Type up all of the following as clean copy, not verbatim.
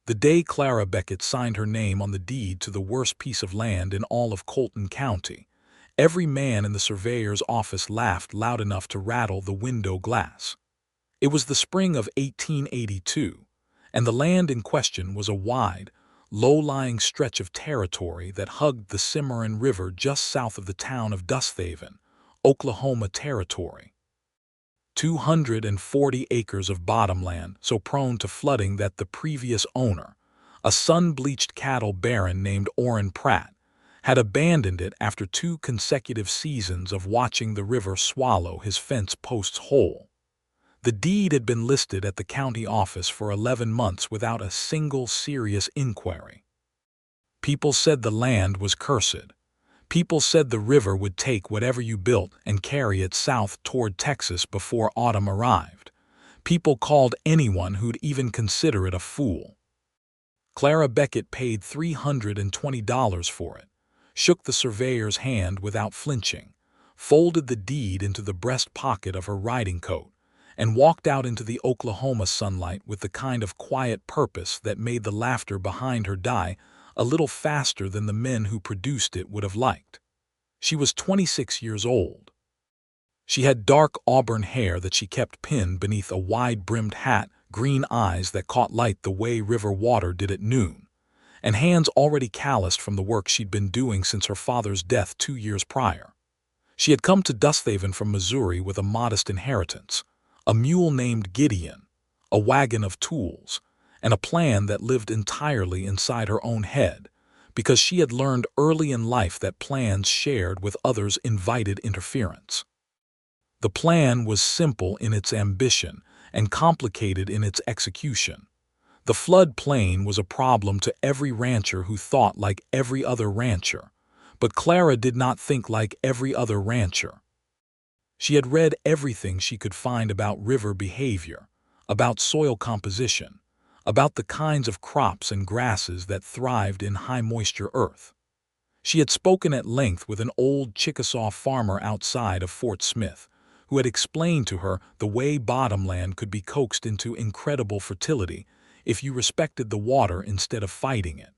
The day Clara Beckett signed her name on the deed to the worst piece of land in all of Colton County, every man in the surveyor's office laughed loud enough to rattle the window glass. It was the spring of 1882, and the land in question was a wide, low-lying stretch of territory that hugged the Cimarron River just south of the town of Dusthaven, Oklahoma Territory. 240 acres of bottomland so prone to flooding that the previous owner, a sun-bleached cattle baron named Orrin Pratt, had abandoned it after 2 consecutive seasons of watching the river swallow his fence posts whole. The deed had been listed at the county office for 11 months without a single serious inquiry. People said the land was cursed. People said the river would take whatever you built and carry it south toward Texas before autumn arrived. People called anyone who'd even consider it a fool. Clara Beckett paid $320 for it, shook the surveyor's hand without flinching, folded the deed into the breast pocket of her riding coat, and walked out into the Oklahoma sunlight with the kind of quiet purpose that made the laughter behind her die a little faster than the men who produced it would have liked. She was 26 years old. She had dark auburn hair that she kept pinned beneath a wide-brimmed hat, green eyes that caught light the way river water did at noon, and hands already calloused from the work she'd been doing since her father's death 2 years prior. She had come to Dusthaven from Missouri with a modest inheritance, a mule named Gideon, a wagon of tools, and a plan that lived entirely inside her own head, because she had learned early in life that plans shared with others invited interference. The plan was simple in its ambition and complicated in its execution. The flood plain was a problem to every rancher who thought like every other rancher, but Clara did not think like every other rancher. She had read everything she could find about river behavior, about soil composition, about the kinds of crops and grasses that thrived in high-moisture earth. She had spoken at length with an old Chickasaw farmer outside of Fort Smith, who had explained to her the way bottomland could be coaxed into incredible fertility if you respected the water instead of fighting it.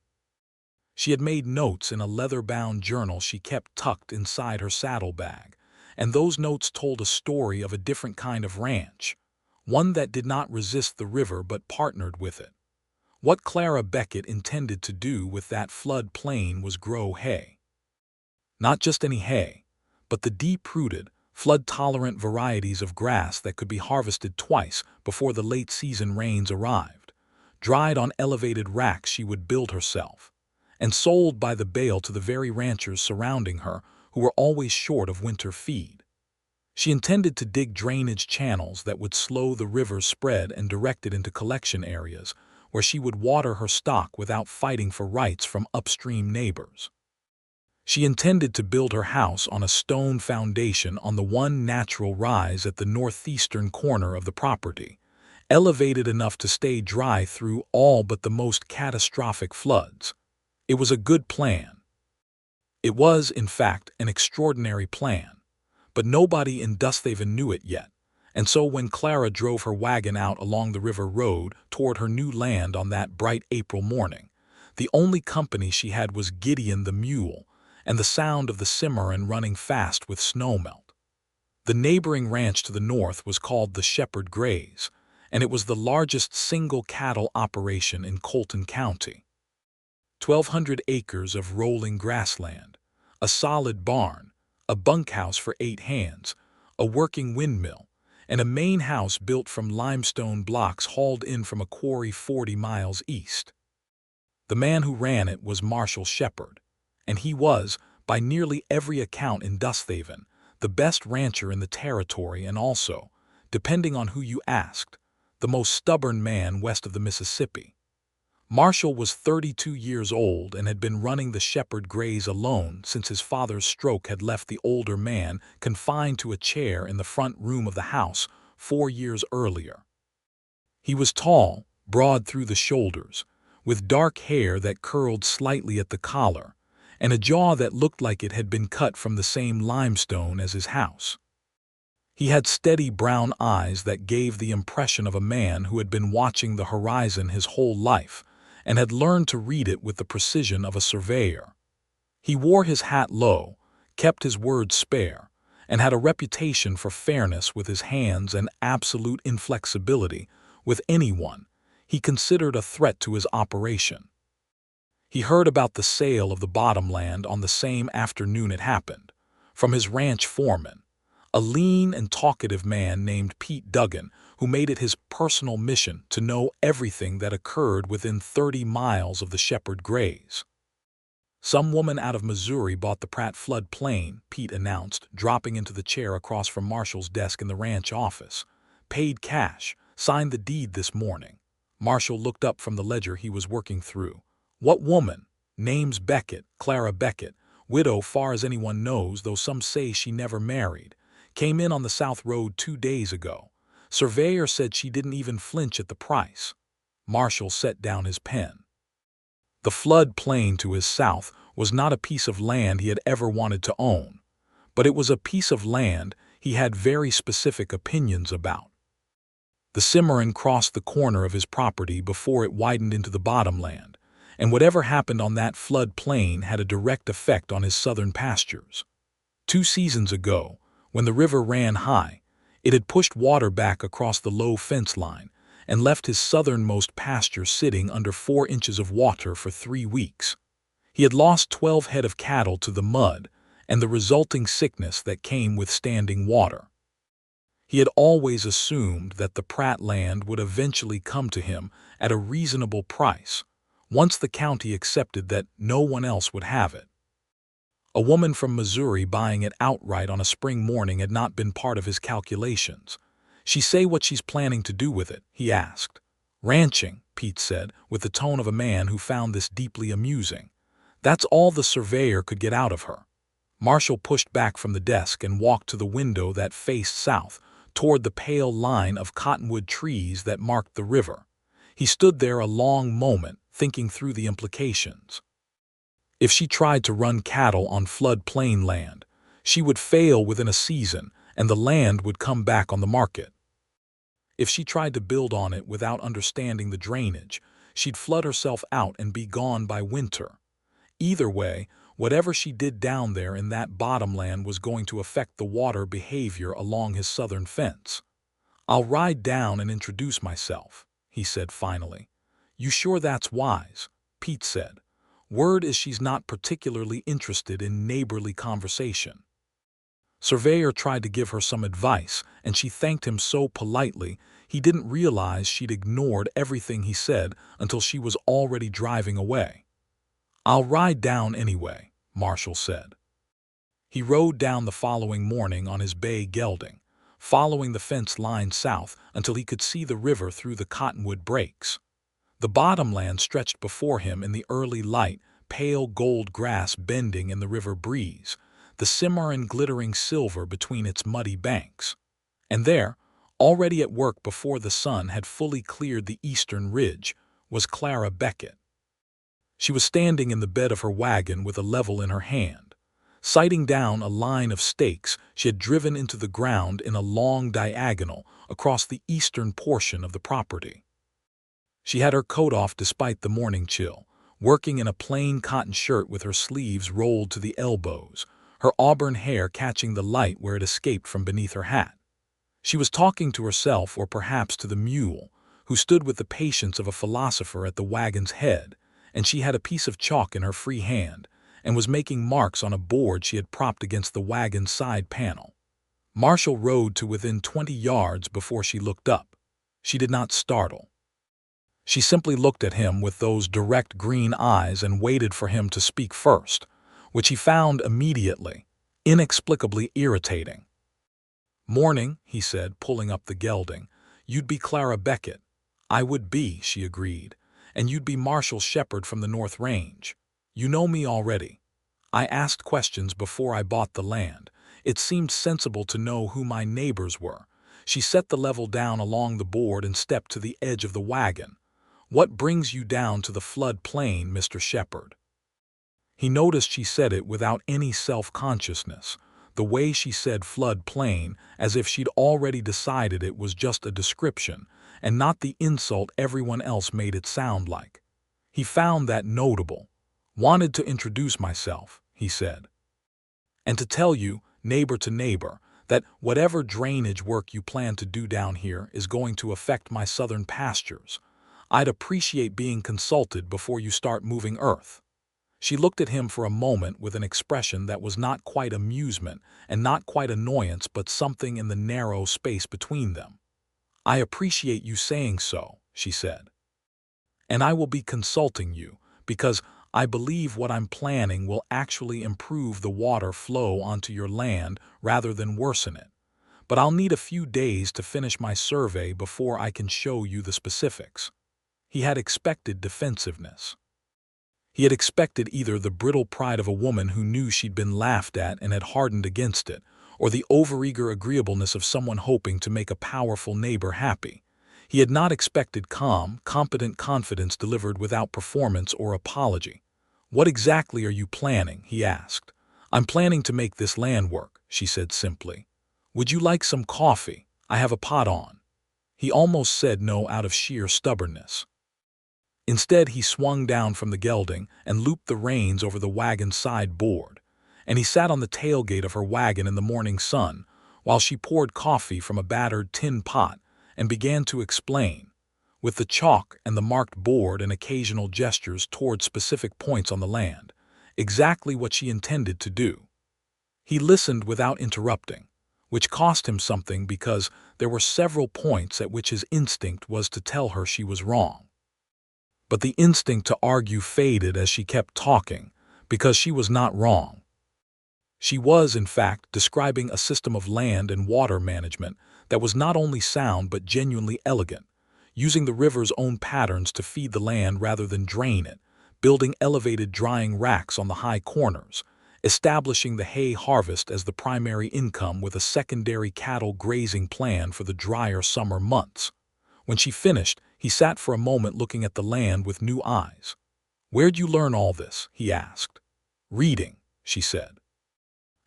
She had made notes in a leather-bound journal she kept tucked inside her saddlebag, and those notes told a story of a different kind of ranch, one that did not resist the river but partnered with it. What Clara Beckett intended to do with that flood plain was grow hay. Not just any hay, but the deep-rooted, flood-tolerant varieties of grass that could be harvested twice before the late-season rains arrived, dried on elevated racks she would build herself, and sold by the bale to the very ranchers surrounding her who were always short of winter feed. She intended to dig drainage channels that would slow the river's spread and direct it into collection areas where she would water her stock without fighting for rights from upstream neighbors. She intended to build her house on a stone foundation on the one natural rise at the northeastern corner of the property, elevated enough to stay dry through all but the most catastrophic floods. It was a good plan. It was, in fact, an extraordinary plan. But nobody in Dusthaven knew it yet, and so when Clara drove her wagon out along the river road toward her new land on that bright April morning, the only company she had was Gideon the mule and the sound of the Cimarron running fast with snowmelt. The neighboring ranch to the north was called the Shepherd Graze, and it was the largest single cattle operation in Colton County. 1,200 acres of rolling grassland, a solid barn, a bunkhouse for 8 hands, a working windmill, and a main house built from limestone blocks hauled in from a quarry 40 miles east. The man who ran it was Marshall Shepherd, and he was, by nearly every account in Dusthaven, the best rancher in the territory and also, depending on who you asked, the most stubborn man west of the Mississippi. Marshall was 32 years old and had been running the Shepherd Graze alone since his father's stroke had left the older man confined to a chair in the front room of the house 4 years earlier. He was tall, broad through the shoulders, with dark hair that curled slightly at the collar, and a jaw that looked like it had been cut from the same limestone as his house. He had steady brown eyes that gave the impression of a man who had been watching the horizon his whole life, and had learned to read it with the precision of a surveyor. He wore his hat low, kept his words spare, and had a reputation for fairness with his hands and absolute inflexibility with anyone he considered a threat to his operation. He heard about the sale of the bottomland on the same afternoon it happened, from his ranch foreman, a lean and talkative man named Pete Duggan, who made it his personal mission to know everything that occurred within 30 miles of the Shepherd graze. "Some woman out of Missouri bought the Pratt flood plain," Pete announced, dropping into the chair across from Marshall's desk in the ranch office. "Paid cash, signed the deed this morning." Marshall looked up from the ledger he was working through. "What woman?" "Name's Beckett, Clara Beckett. Widow far as anyone knows, though some say she never married. Came in on the South Road 2 days ago. Surveyor said she didn't even flinch at the price." Marshall set down his pen. The flood plain to his south was not a piece of land he had ever wanted to own, but it was a piece of land he had very specific opinions about. The Cimarron crossed the corner of his property before it widened into the bottomland, and whatever happened on that flood plain had a direct effect on his southern pastures. 2 seasons ago, when the river ran high, it had pushed water back across the low fence line and left his southernmost pasture sitting under 4 inches of water for 3 weeks. He had lost 12 head of cattle to the mud and the resulting sickness that came with standing water. He had always assumed that the Pratt land would eventually come to him at a reasonable price, once the county accepted that no one else would have it. A woman from Missouri buying it outright on a spring morning had not been part of his calculations. "She say what she's planning to do with it?" he asked. "Ranching," Pete said, with the tone of a man who found this deeply amusing. "That's all the surveyor could get out of her." Marshall pushed back from the desk and walked to the window that faced south, toward the pale line of cottonwood trees that marked the river. He stood there a long moment, thinking through the implications. If she tried to run cattle on floodplain land, she would fail within a season, and the land would come back on the market. If she tried to build on it without understanding the drainage, she'd flood herself out and be gone by winter. Either way, whatever she did down there in that bottomland was going to affect the water behavior along his southern fence. "I'll ride down and introduce myself," he said finally. "You sure that's wise?" Pete said. "Word is she's not particularly interested in neighborly conversation." Surveyor tried to give her some advice, and she thanked him so politely he didn't realize she'd ignored everything he said until she was already driving away. "I'll ride down anyway," Marshall said. He rode down the following morning on his bay gelding, following the fence line south until he could see the river through the cottonwood breaks. The bottomland stretched before him in the early light, pale gold grass bending in the river breeze, the Cimarron glittering silver between its muddy banks. And there, already at work before the sun had fully cleared the eastern ridge, was Clara Beckett. She was standing in the bed of her wagon with a level in her hand, sighting down a line of stakes she had driven into the ground in a long diagonal across the eastern portion of the property. She had her coat off despite the morning chill, working in a plain cotton shirt with her sleeves rolled to the elbows, her auburn hair catching the light where it escaped from beneath her hat. She was talking to herself, or perhaps to the mule, who stood with the patience of a philosopher at the wagon's head, and she had a piece of chalk in her free hand and was making marks on a board she had propped against the wagon's side panel. Marshall rode to within 20 yards before she looked up. She did not startle. She simply looked at him with those direct green eyes and waited for him to speak first, which he found immediately inexplicably irritating. "Morning," he said, pulling up the gelding. "You'd be Clara Beckett." "I would be," she agreed. "And you'd be Marshall Shepherd from the North Range. You know me already. I asked questions before I bought the land. It seemed sensible to know who my neighbors were." She set the level down along the board and stepped to the edge of the wagon. "What brings you down to the flood plain, Mr. Shepherd?" He noticed she said it without any self-consciousness, the way she said flood plain, as if she'd already decided it was just a description, and not the insult everyone else made it sound like. He found that notable. "Wanted to introduce myself," he said, "and to tell you, neighbor to neighbor, that whatever drainage work you plan to do down here is going to affect my southern pastures. I'd appreciate being consulted before you start moving earth." She looked at him for a moment with an expression that was not quite amusement and not quite annoyance, but something in the narrow space between them. "I appreciate you saying so," she said. "And I will be consulting you, because I believe what I'm planning will actually improve the water flow onto your land rather than worsen it. But I'll need a few days to finish my survey before I can show you the specifics." He had expected defensiveness. He had expected either the brittle pride of a woman who knew she'd been laughed at and had hardened against it, or the overeager agreeableness of someone hoping to make a powerful neighbor happy. He had not expected calm, competent confidence delivered without performance or apology. "What exactly are you planning?" he asked. "I'm planning to make this land work," she said simply. "Would you like some coffee? I have a pot on." He almost said no out of sheer stubbornness. Instead, he swung down from the gelding and looped the reins over the wagon's side board, and he sat on the tailgate of her wagon in the morning sun while she poured coffee from a battered tin pot and began to explain, with the chalk and the marked board and occasional gestures toward specific points on the land, exactly what she intended to do. He listened without interrupting, which cost him something because there were several points at which his instinct was to tell her she was wrong. But the instinct to argue faded as she kept talking, because she was not wrong. She was, in fact, describing a system of land and water management that was not only sound but genuinely elegant, using the river's own patterns to feed the land rather than drain it, building elevated drying racks on the high corners, establishing the hay harvest as the primary income with a secondary cattle grazing plan for the drier summer months. When she finished, he sat for a moment looking at the land with new eyes. "Where'd you learn all this?" he asked. "Reading," she said.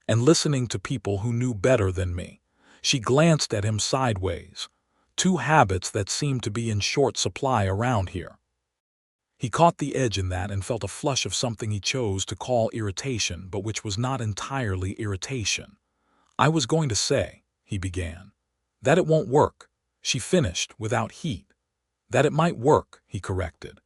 "And listening to people who knew better than me." She glanced at him sideways. Two habits that seemed to be in short supply around here. He caught the edge in that and felt a flush of something he chose to call irritation, but which was not entirely irritation. "I was going to say," he began, "that it won't work," she finished without heat. "That it might work," he corrected,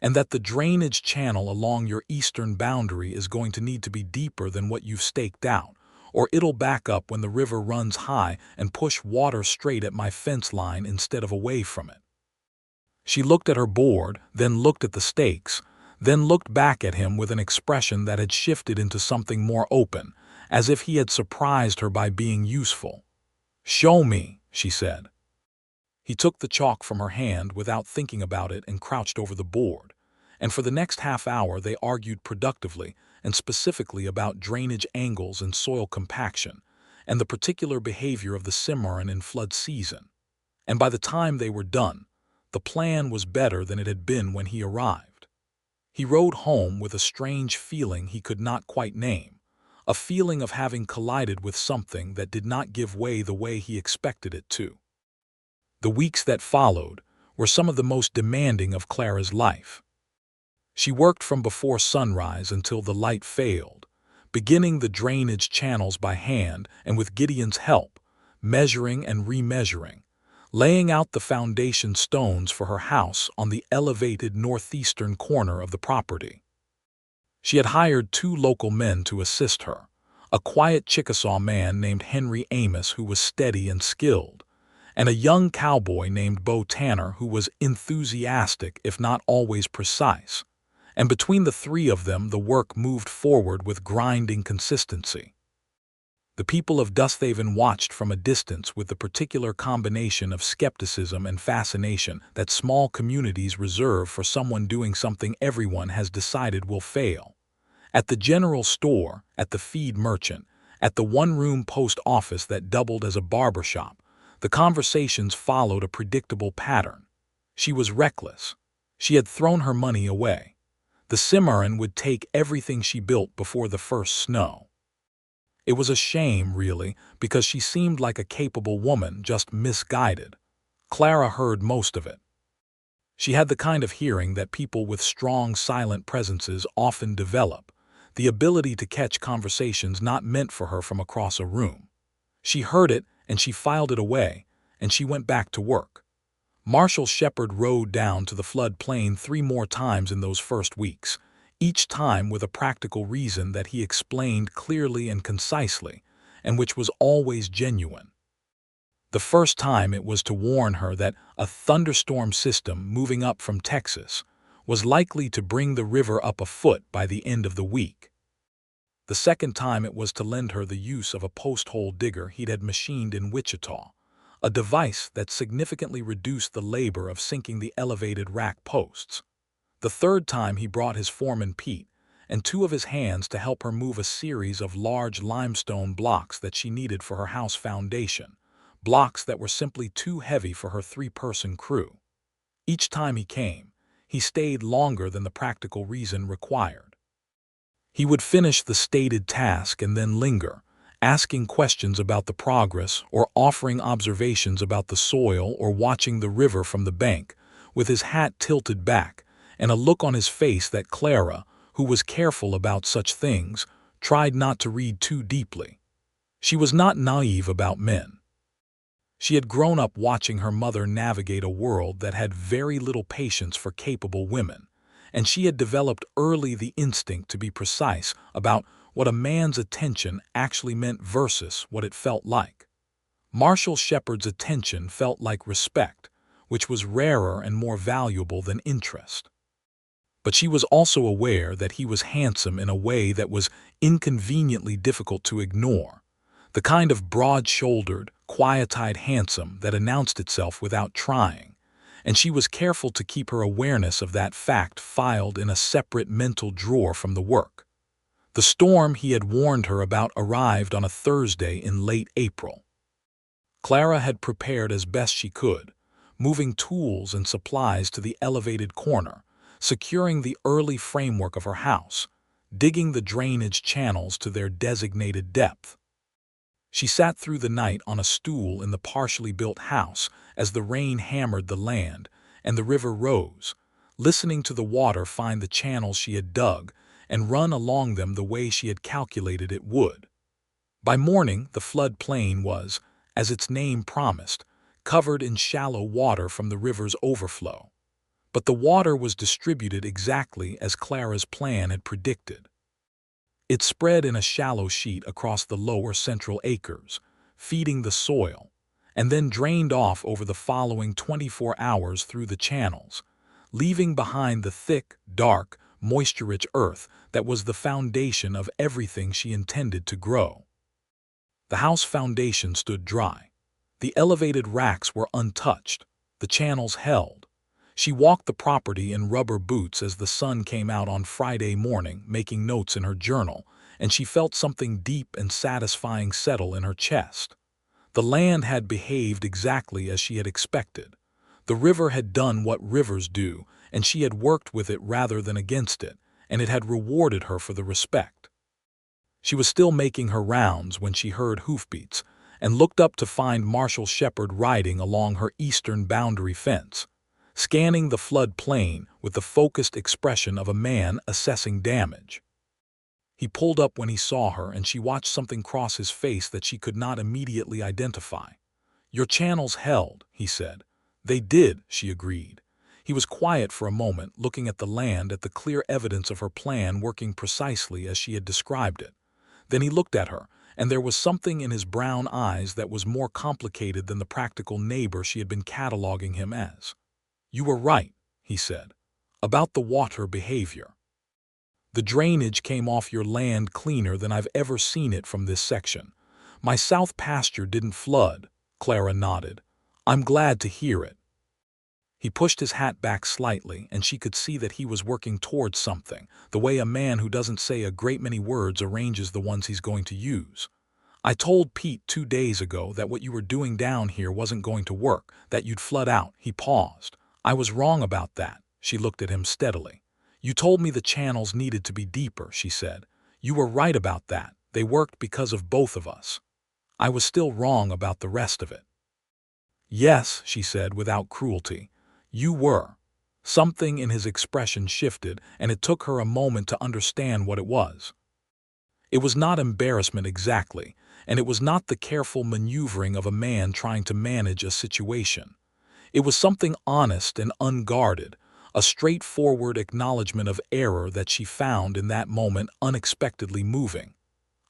"and that the drainage channel along your eastern boundary is going to need to be deeper than what you've staked out, or it'll back up when the river runs high and push water straight at my fence line instead of away from it." She looked at her board, then looked at the stakes, then looked back at him with an expression that had shifted into something more open, as if he had surprised her by being useful. "Show me," she said. He took the chalk from her hand without thinking about it and crouched over the board, and for the next half hour they argued productively and specifically about drainage angles and soil compaction, and the particular behavior of the Cimarron in flood season. And by the time they were done, the plan was better than it had been when he arrived. He rode home with a strange feeling he could not quite name, a feeling of having collided with something that did not give way the way he expected it to. The weeks that followed were some of the most demanding of Clara's life. She worked from before sunrise until the light failed, beginning the drainage channels by hand and with Gideon's help, measuring and remeasuring, laying out the foundation stones for her house on the elevated northeastern corner of the property. She had hired 2 local men to assist her, a quiet Chickasaw man named Henry Amos who was steady and skilled, and a young cowboy named Bo Tanner who was enthusiastic if not always precise, and between the 3 of them the work moved forward with grinding consistency. The people of Dusthaven watched from a distance with the particular combination of skepticism and fascination that small communities reserve for someone doing something everyone has decided will fail. At the general store, at the feed merchant, at the one-room post office that doubled as a barber shop, the conversations followed a predictable pattern. She was reckless. She had thrown her money away. The Cimarron would take everything she built before the first snow. It was a shame, really, because she seemed like a capable woman, just misguided. Clara heard most of it. She had the kind of hearing that people with strong silent presences often develop, the ability to catch conversations not meant for her from across a room. She heard it and she filed it away, and she went back to work. Marshal Shepard rode down to the floodplain 3 more times in those first weeks, each time with a practical reason that he explained clearly and concisely, and which was always genuine. The first time it was to warn her that a thunderstorm system moving up from Texas was likely to bring the river up a foot by the end of the week. The second time it was to lend her the use of a post-hole digger he'd had machined in Wichita, a device that significantly reduced the labor of sinking the elevated rack posts. The third time he brought his foreman Pete and 2 of his hands to help her move a series of large limestone blocks that she needed for her house foundation, blocks that were simply too heavy for her 3-person crew. Each time he came, he stayed longer than the practical reason required. He would finish the stated task and then linger, asking questions about the progress or offering observations about the soil or watching the river from the bank, with his hat tilted back and a look on his face that Clara, who was careful about such things, tried not to read too deeply. She was not naive about men. She had grown up watching her mother navigate a world that had very little patience for capable women, and she had developed early the instinct to be precise about what a man's attention actually meant versus what it felt like. Marshal Shepard's attention felt like respect, which was rarer and more valuable than interest. But she was also aware that he was handsome in a way that was inconveniently difficult to ignore, the kind of broad-shouldered, quiet-eyed handsome that announced itself without trying, and she was careful to keep her awareness of that fact filed in a separate mental drawer from the work. The storm he had warned her about arrived on a Thursday in late April. Clara had prepared as best she could, moving tools and supplies to the elevated corner, securing the early framework of her house, digging the drainage channels to their designated depth. She sat through the night on a stool in the partially built house as the rain hammered the land and the river rose, listening to the water find the channels she had dug and run along them the way she had calculated it would. By morning, the flood plain was, as its name promised, covered in shallow water from the river's overflow. But the water was distributed exactly as Clara's plan had predicted. It spread in a shallow sheet across the lower central acres, feeding the soil, and then drained off over the following 24 hours through the channels, leaving behind the thick, dark, moisture-rich earth that was the foundation of everything she intended to grow. The house foundation stood dry. The elevated racks were untouched, the channels held. She walked the property in rubber boots as the sun came out on Friday morning, making notes in her journal, and she felt something deep and satisfying settle in her chest. The land had behaved exactly as she had expected. The river had done what rivers do, and she had worked with it rather than against it, and it had rewarded her for the respect. She was still making her rounds when she heard hoofbeats, and looked up to find Marshal Shepard riding along her eastern boundary fence, scanning the flood plain with the focused expression of a man assessing damage. He pulled up when he saw her, and she watched something cross his face that she could not immediately identify. "Your channels held," he said. "They did," she agreed. He was quiet for a moment, looking at the land, at the clear evidence of her plan working precisely as she had described it. Then he looked at her, and there was something in his brown eyes that was more complicated than the practical neighbor she had been cataloging him as. "You were right," he said, "about the water behavior. The drainage came off your land cleaner than I've ever seen it from this section. My south pasture didn't flood," Clara nodded. "I'm glad to hear it." He pushed his hat back slightly, and she could see that he was working towards something, the way a man who doesn't say a great many words arranges the ones he's going to use. "I told Pete 2 days ago that what you were doing down here wasn't going to work, that you'd flood out." He paused. "I was wrong about that." She looked at him steadily. "You told me the channels needed to be deeper," she said. "You were right about that. They worked because of both of us. I was still wrong about the rest of it." "Yes," she said without cruelty. "You were. Something in his expression shifted, and it took her a moment to understand what it was. It was not embarrassment exactly, and it was not the careful maneuvering of a man trying to manage a situation. It was something honest and unguarded, a straightforward acknowledgement of error that she found in that moment unexpectedly moving.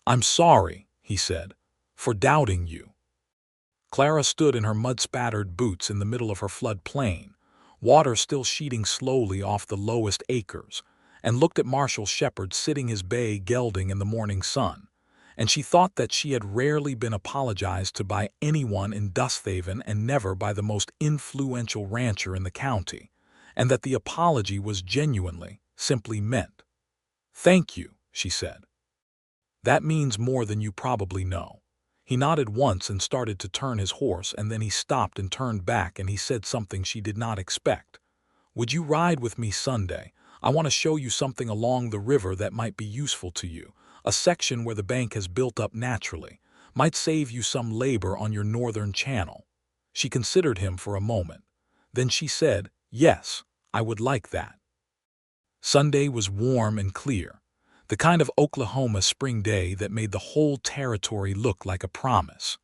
"I'm sorry," he said, "for doubting you." Clara stood in her mud-spattered boots in the middle of her flood plain, water still sheeting slowly off the lowest acres, and looked at Marshall Shepherd sitting his bay gelding in the morning sun, and she thought that she had rarely been apologized to by anyone in Dusthaven and never by the most influential rancher in the county, and that the apology was genuinely, simply meant. "Thank you," she said. "That means more than you probably know." He nodded once and started to turn his horse, and then he stopped and turned back, and he said something she did not expect. "Would you ride with me Sunday? I want to show you something along the river that might be useful to you, a section where the bank has built up naturally, might save you some labor on your northern channel." She considered him for a moment. Then she said, "Yes, I would like that." Sunday was warm and clear, the kind of Oklahoma spring day that made the whole territory look like a promise.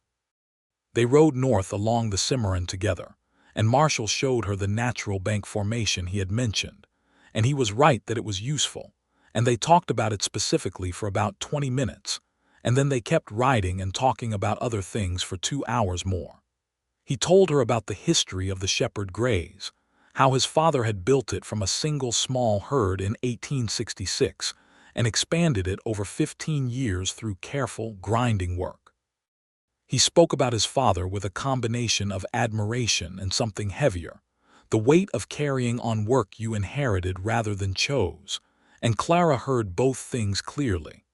They rode north along the Cimarron together, and Marshall showed her the natural bank formation he had mentioned, and he was right that it was useful, and they talked about it specifically for about 20 minutes, and then they kept riding and talking about other things for 2 hours more. He told her about the history of the Shepherd Grays, how his father had built it from a single small herd in 1866, and expanded it over 15 years through careful, grinding work. He spoke about his father with a combination of admiration and something heavier, the weight of carrying on work you inherited rather than chose, and Clara heard both things clearly.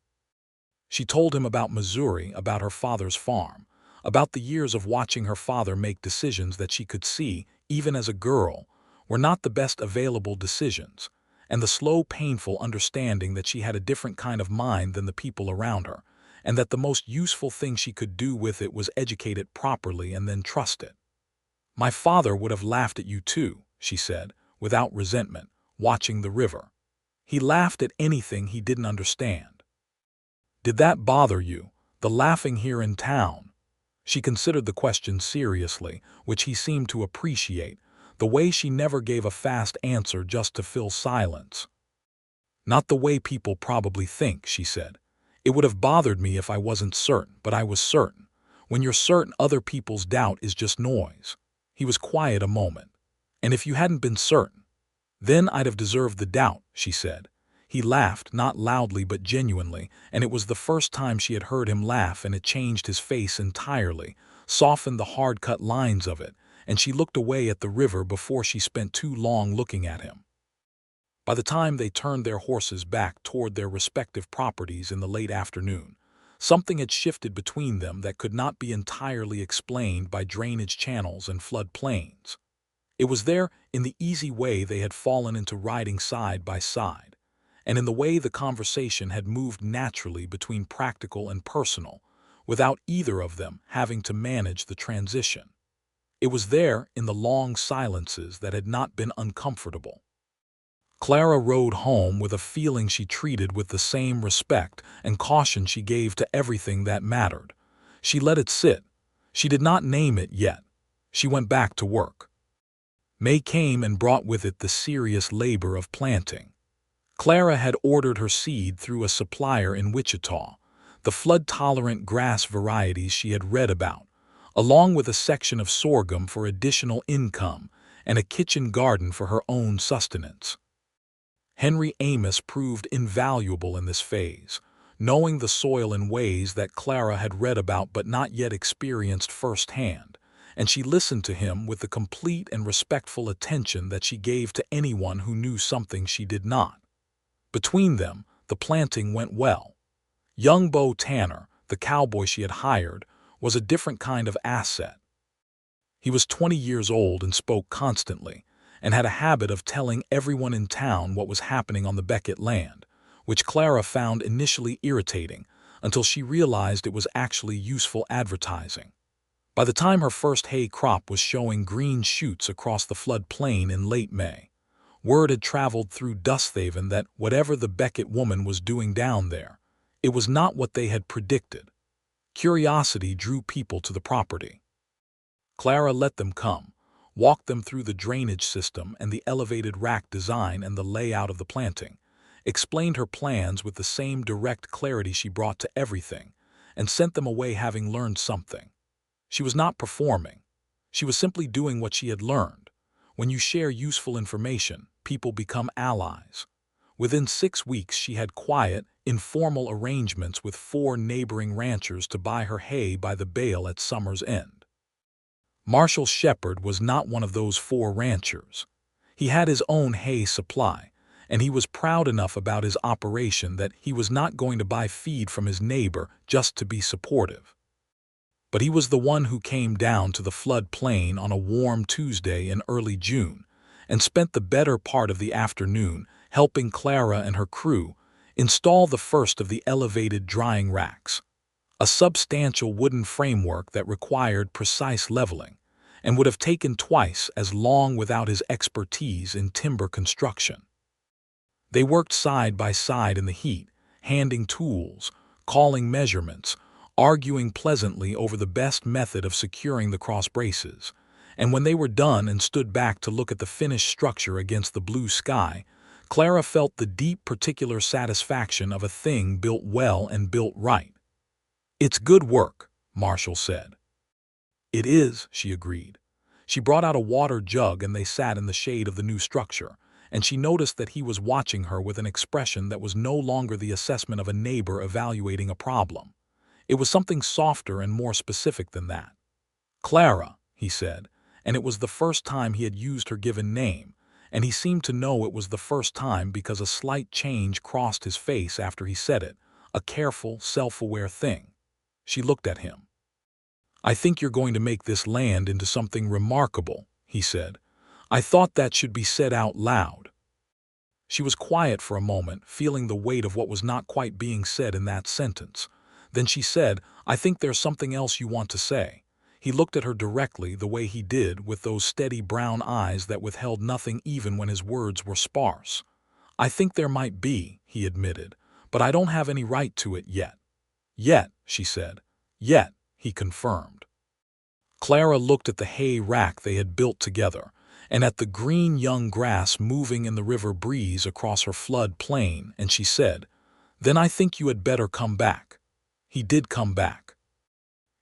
She told him about Missouri, about her father's farm, about the years of watching her father make decisions that she could see, even as a girl, were not the best available decisions, and the slow, painful understanding that she had a different kind of mind than the people around her, and that the most useful thing she could do with it was educate it properly and then trust it. "My father would have laughed at you too," she said, without resentment, watching the river. "He laughed at anything he didn't understand." "Did that bother you, the laughing here in town?" She considered the question seriously, which he seemed to appreciate, the way she never gave a fast answer just to fill silence. "Not the way people probably think," she said. "It would have bothered me if I wasn't certain, but I was certain. When you're certain, other people's doubt is just noise." He was quiet a moment. "And if you hadn't been certain?" "Then I'd have deserved the doubt," she said. He laughed, not loudly but genuinely, and it was the first time she had heard him laugh, and it changed his face entirely, softened the hard-cut lines of it, and she looked away at the river before she spent too long looking at him. By the time they turned their horses back toward their respective properties in the late afternoon, something had shifted between them that could not be entirely explained by drainage channels and flood plains. It was there in the easy way they had fallen into riding side by side, and in the way the conversation had moved naturally between practical and personal, without either of them having to manage the transition. It was there in the long silences that had not been uncomfortable. Clara rode home with a feeling she treated with the same respect and caution she gave to everything that mattered. She let it sit. She did not name it yet. She went back to work. May came and brought with it the serious labor of planting. Clara had ordered her seed through a supplier in Wichita, the flood-tolerant grass varieties she had read about, along with a section of sorghum for additional income and a kitchen garden for her own sustenance. Henry Amos proved invaluable in this phase, knowing the soil in ways that Clara had read about but not yet experienced firsthand, and she listened to him with the complete and respectful attention that she gave to anyone who knew something she did not. Between them, the planting went well. Young Bo Tanner, the cowboy she had hired, was a different kind of asset. He was 20 years old and spoke constantly, and had a habit of telling everyone in town what was happening on the Beckett land, which Clara found initially irritating until she realized it was actually useful advertising. By the time her first hay crop was showing green shoots across the flood plain in late May, Word had traveled through Dusthaven that whatever the Beckett woman was doing down there, it was not what they had predicted. Curiosity drew people to the property. Clara let them come, walked them through the drainage system and the elevated rack design and the layout of the planting, explained her plans with the same direct clarity she brought to everything, and sent them away having learned something. She was not performing. She was simply doing what she had learned. When you share useful information, people become allies. Within 6 weeks, she had quiet, informal arrangements with 4 neighboring ranchers to buy her hay by the bale at summer's end. Marshall Shepherd was not one of those 4 ranchers. He had his own hay supply, and he was proud enough about his operation that he was not going to buy feed from his neighbor just to be supportive. But he was the one who came down to the flood plain on a warm Tuesday in early June and spent the better part of the afternoon helping Clara and her crew install the first of the elevated drying racks, a substantial wooden framework that required precise leveling and would have taken twice as long without his expertise in timber construction. They worked side by side in the heat, handing tools, calling measurements, arguing pleasantly over the best method of securing the cross braces, and when they were done and stood back to look at the finished structure against the blue sky, Clara felt the deep particular satisfaction of a thing built well and built right. "It's good work," Marshall said. "It is," she agreed. She brought out a water jug and they sat in the shade of the new structure, and she noticed that he was watching her with an expression that was no longer the assessment of a neighbor evaluating a problem. It was something softer and more specific than that. "Clara," he said, and it was the first time he had used her given name, and he seemed to know it was the first time because a slight change crossed his face after he said it, a careful, self-aware thing. She looked at him. "I think you're going to make this land into something remarkable," he said. "I thought that should be said out loud." She was quiet for a moment, feeling the weight of what was not quite being said in that sentence. Then she said, "I think there's something else you want to say." He looked at her directly the way he did, with those steady brown eyes that withheld nothing even when his words were sparse. "I think there might be," he admitted, "but I don't have any right to it yet." "Yet," she said. "Yet," he confirmed. Clara looked at the hay rack they had built together, and at the green young grass moving in the river breeze across her flood plain, and she said, "Then I think you had better come back." He did come back.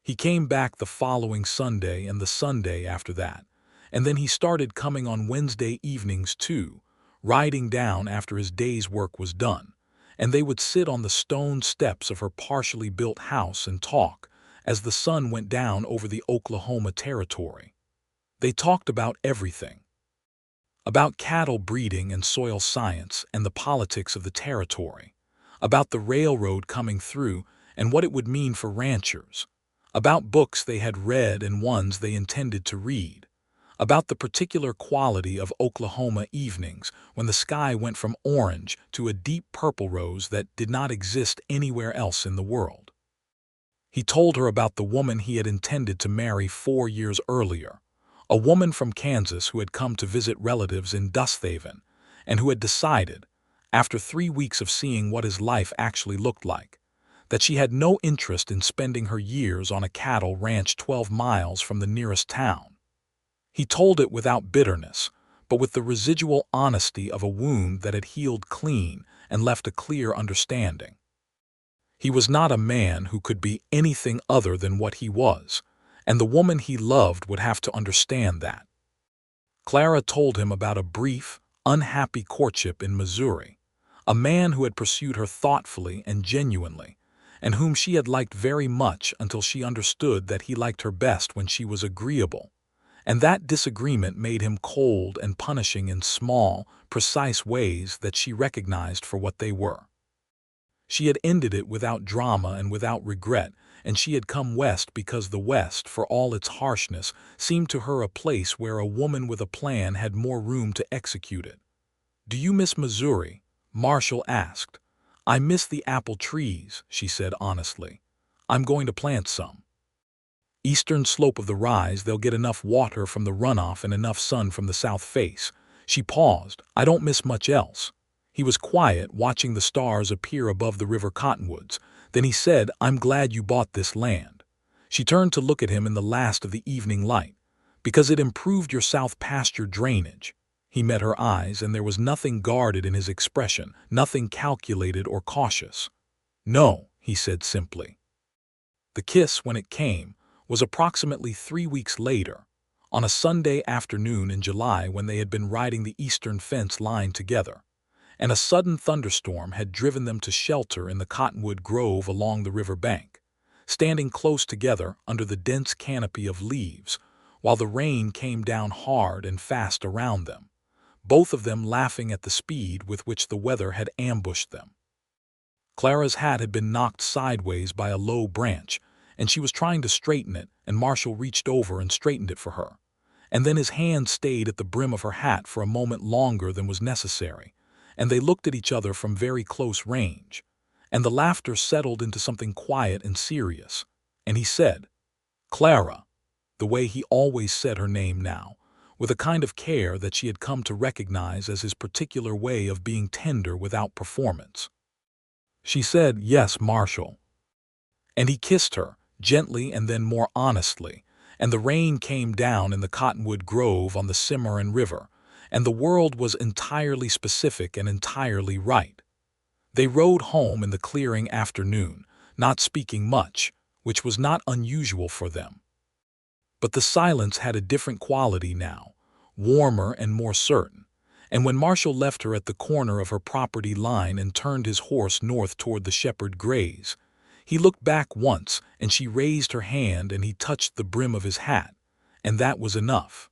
He came back the following Sunday and the Sunday after that, and then he started coming on Wednesday evenings too, riding down after his day's work was done, and they would sit on the stone steps of her partially built house and talk as the sun went down over the Oklahoma territory. They talked about everything. About cattle breeding and soil science and the politics of the territory, about the railroad coming through and what it would mean for ranchers, about books they had read and ones they intended to read, about the particular quality of Oklahoma evenings when the sky went from orange to a deep purple rose that did not exist anywhere else in the world. He told her about the woman he had intended to marry 4 years earlier, a woman from Kansas who had come to visit relatives in Dusthaven and who had decided, after 3 weeks of seeing what his life actually looked like, that she had no interest in spending her years on a cattle ranch 12 miles from the nearest town. He told it without bitterness, but with the residual honesty of a wound that had healed clean and left a clear understanding. He was not a man who could be anything other than what he was, and the woman he loved would have to understand that. Clara told him about a brief, unhappy courtship in Missouri, a man who had pursued her thoughtfully and genuinely, and whom she had liked very much until she understood that he liked her best when she was agreeable, and that disagreement made him cold and punishing in small, precise ways that she recognized for what they were. She had ended it without drama and without regret, and she had come west because the West, for all its harshness, seemed to her a place where a woman with a plan had more room to execute it. "Do you miss Missouri?" Marshall asked. "I miss the apple trees," she said honestly. "I'm going to plant some. Eastern slope of the rise, they'll get enough water from the runoff and enough sun from the south face." She paused. "I don't miss much else." He was quiet, watching the stars appear above the river cottonwoods. Then he said, "I'm glad you bought this land." She turned to look at him in the last of the evening light. "Because it improved your south pasture drainage." He met her eyes, and there was nothing guarded in his expression, nothing calculated or cautious. "No," he said simply. The kiss, when it came, was approximately 3 weeks later, on a Sunday afternoon in July when they had been riding the eastern fence line together, and a sudden thunderstorm had driven them to shelter in the cottonwood grove along the river bank, standing close together under the dense canopy of leaves, while the rain came down hard and fast around them, both of them laughing at the speed with which the weather had ambushed them. Clara's hat had been knocked sideways by a low branch, and she was trying to straighten it, and Marshall reached over and straightened it for her. And then his hand stayed at the brim of her hat for a moment longer than was necessary, and they looked at each other from very close range, and the laughter settled into something quiet and serious, and he said, "Clara," the way he always said her name now, with a kind of care that she had come to recognize as his particular way of being tender without performance. She said, "Yes, Marshall." And he kissed her, gently and then more honestly, and the rain came down in the cottonwood grove on the Cimarron River, and the world was entirely specific and entirely right. They rode home in the clearing afternoon, not speaking much, which was not unusual for them. But the silence had a different quality now, warmer and more certain, and when Marshall left her at the corner of her property line and turned his horse north toward the shepherd graze, he looked back once, and she raised her hand and he touched the brim of his hat, and that was enough.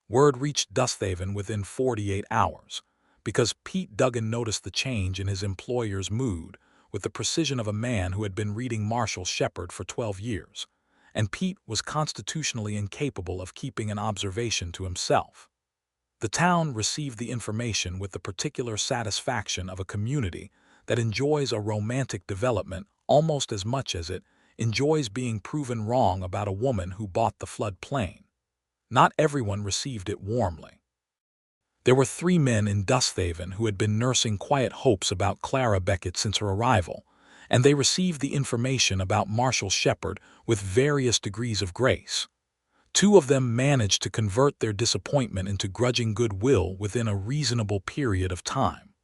Word reached Dusthaven within 48 hours, because Pete Duggan noticed the change in his employer's mood with the precision of a man who had been reading Marshall Shepherd for 12 years, and Pete was constitutionally incapable of keeping an observation to himself. The town received the information with the particular satisfaction of a community that enjoys a romantic development almost as much as it enjoys being proven wrong about a woman who bought the floodplain. Not everyone received it warmly. There were 3 men in Dusthaven who had been nursing quiet hopes about Clara Beckett since her arrival, and they received the information about Marshall Shepherd with various degrees of grace. 2 of them managed to convert their disappointment into grudging goodwill within a reasonable period of time.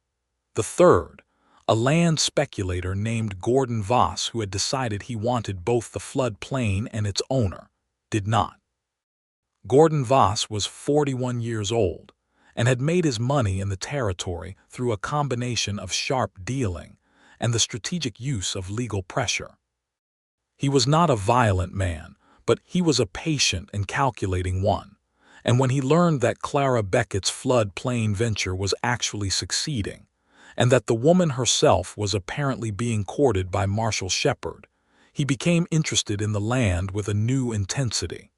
The third, a land speculator named Gordon Voss, who had decided he wanted both the floodplain and its owner, did not. Gordon Voss was 41 years old and had made his money in the territory through a combination of sharp dealing and the strategic use of legal pressure. He was not a violent man, but he was a patient and calculating one, and when he learned that Clara Beckett's floodplain venture was actually succeeding, and that the woman herself was apparently being courted by Marshall Shepherd, he became interested in the land with a new intensity.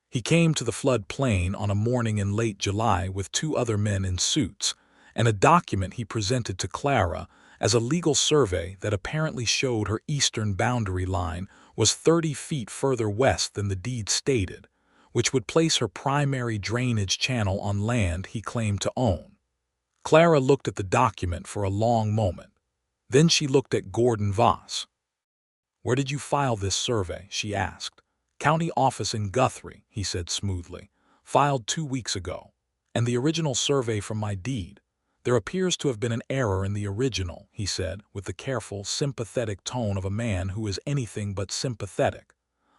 He came to the floodplain on a morning in late July with 2 other men in suits, and a document he presented to Clara as a legal survey that apparently showed her eastern boundary line was 30 feet further west than the deed stated, which would place her primary drainage channel on land he claimed to own. Clara looked at the document for a long moment. Then she looked at Gordon Voss. "Where did you file this survey?" she asked. "County office in Guthrie," he said smoothly. "Filed 2 weeks ago. And the original survey from my deed. There appears to have been an error in the original," he said, with the careful, sympathetic tone of a man who is anything but sympathetic.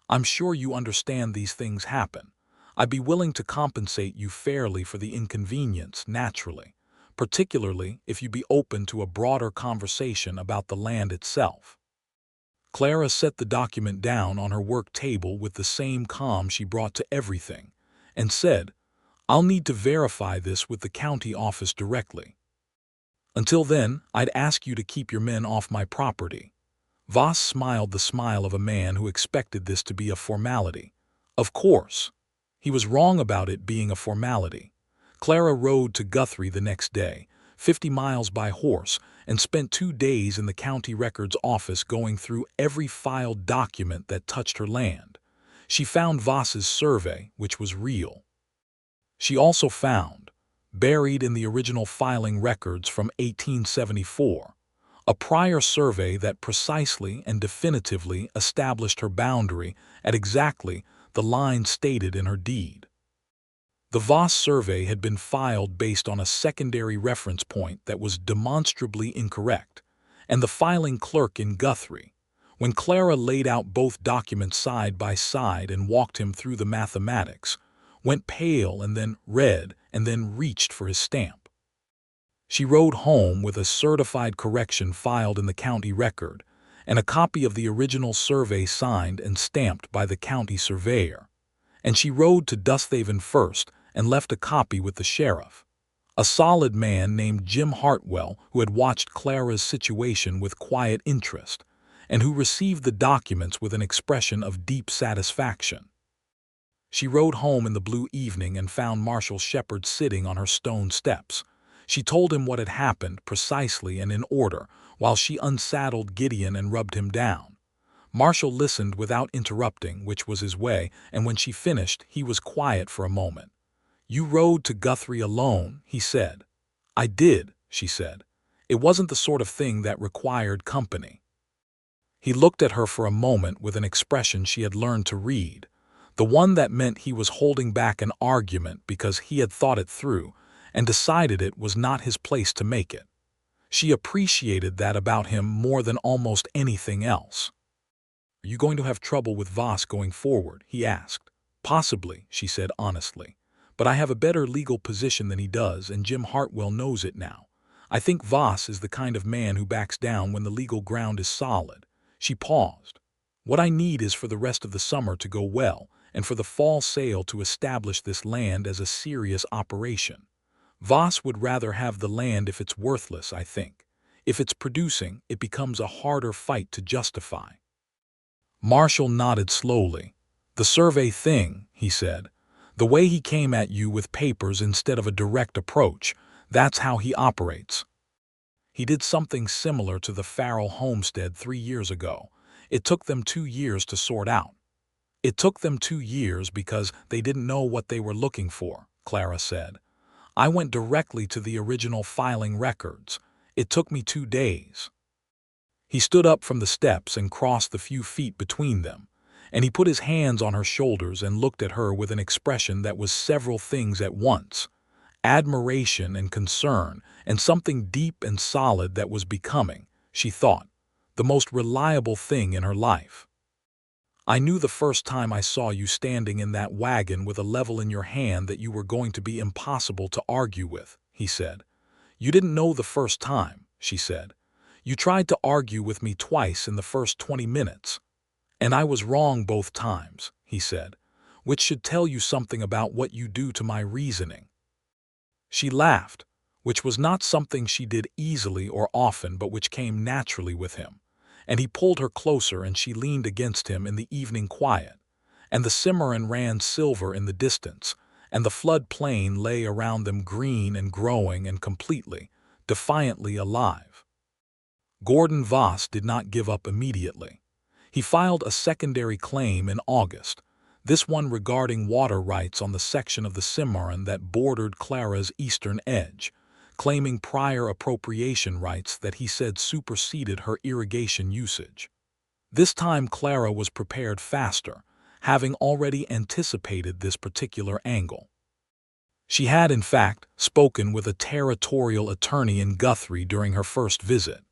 "I'm sure you understand these things happen. I'd be willing to compensate you fairly for the inconvenience, naturally, particularly if you'd be open to a broader conversation about the land itself." Clara set the document down on her work table with the same calm she brought to everything, and said, "I'll need to verify this with the county office directly. Until then, I'd ask you to keep your men off my property." Voss smiled the smile of a man who expected this to be a formality. Of course. He was wrong about it being a formality. Clara rode to Guthrie the next day, 50 miles by horse, and spent 2 days in the county records office going through every filed document that touched her land. She found Voss's survey, which was real. She also found buried in the original filing records from 1874, a prior survey that precisely and definitively established her boundary at exactly the line stated in her deed. The Voss survey had been filed based on a secondary reference point that was demonstrably incorrect, and the filing clerk in Guthrie, when Clara laid out both documents side by side and walked him through the mathematics, went pale and then red and then reached for his stamp. She rode home with a certified correction filed in the county record and a copy of the original survey signed and stamped by the county surveyor, and she rode to Dusthaven first and left a copy with the sheriff, a solid man named Jim Hartwell who had watched Clara's situation with quiet interest and who received the documents with an expression of deep satisfaction. She rode home in the blue evening and found Marshal Shepherd sitting on her stone steps. She told him what had happened precisely and in order while she unsaddled Gideon and rubbed him down. Marshal listened without interrupting, which was his way, and when she finished, he was quiet for a moment. "You rode to Guthrie alone," he said. "I did," she said. "It wasn't the sort of thing that required company." He looked at her for a moment with an expression she had learned to read, the one that meant he was holding back an argument because he had thought it through and decided it was not his place to make it. She appreciated that about him more than almost anything else. "Are you going to have trouble with Voss going forward?" he asked. "Possibly," she said honestly. "But I have a better legal position than he does, and Jim Hartwell knows it now. I think Voss is the kind of man who backs down when the legal ground is solid." She paused. "What I need is for the rest of the summer to go well, and for the fall sale to establish this land as a serious operation. Voss would rather have the land if it's worthless, I think. If it's producing, it becomes a harder fight to justify." Marshall nodded slowly. "The survey thing," he said. "The way he came at you with papers instead of a direct approach, that's how he operates. He did something similar to the Farrell homestead 3 years ago. It took them 2 years to sort out." "It took them 2 years because they didn't know what they were looking for," Clara said. "I went directly to the original filing records. It took me 2 days." He stood up from the steps and crossed the few feet between them, and he put his hands on her shoulders and looked at her with an expression that was several things at once: admiration and concern, and something deep and solid that was becoming, she thought, the most reliable thing in her life. "I knew the first time I saw you standing in that wagon with a level in your hand that you were going to be impossible to argue with," he said. "You didn't know the first time," she said. "You tried to argue with me twice in the first 20 minutes. And I was wrong both times," he said, "which should tell you something about what you do to my reasoning." She laughed, which was not something she did easily or often but which came naturally with him, and he pulled her closer and she leaned against him in the evening quiet, and the Cimarron ran silver in the distance, and the flood plain lay around them green and growing and completely, defiantly alive. Gordon Voss did not give up immediately. He filed a secondary claim in August, this one regarding water rights on the section of the Cimarron that bordered Clara's eastern edge, claiming prior appropriation rights that he said superseded her irrigation usage. This time Clara was prepared faster, having already anticipated this particular angle. She had, in fact, spoken with a territorial attorney in Guthrie during her first visit,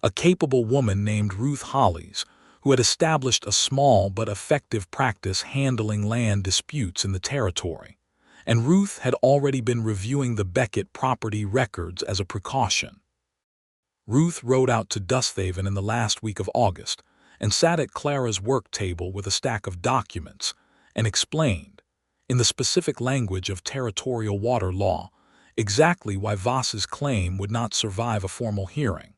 a capable woman named Ruth Hollies, who had established a small but effective practice handling land disputes in the territory, and Ruth had already been reviewing the Beckett property records as a precaution. Ruth rode out to Dusthaven in the last week of August and sat at Clara's work table with a stack of documents and explained, in the specific language of territorial water law, exactly why Voss's claim would not survive a formal hearing.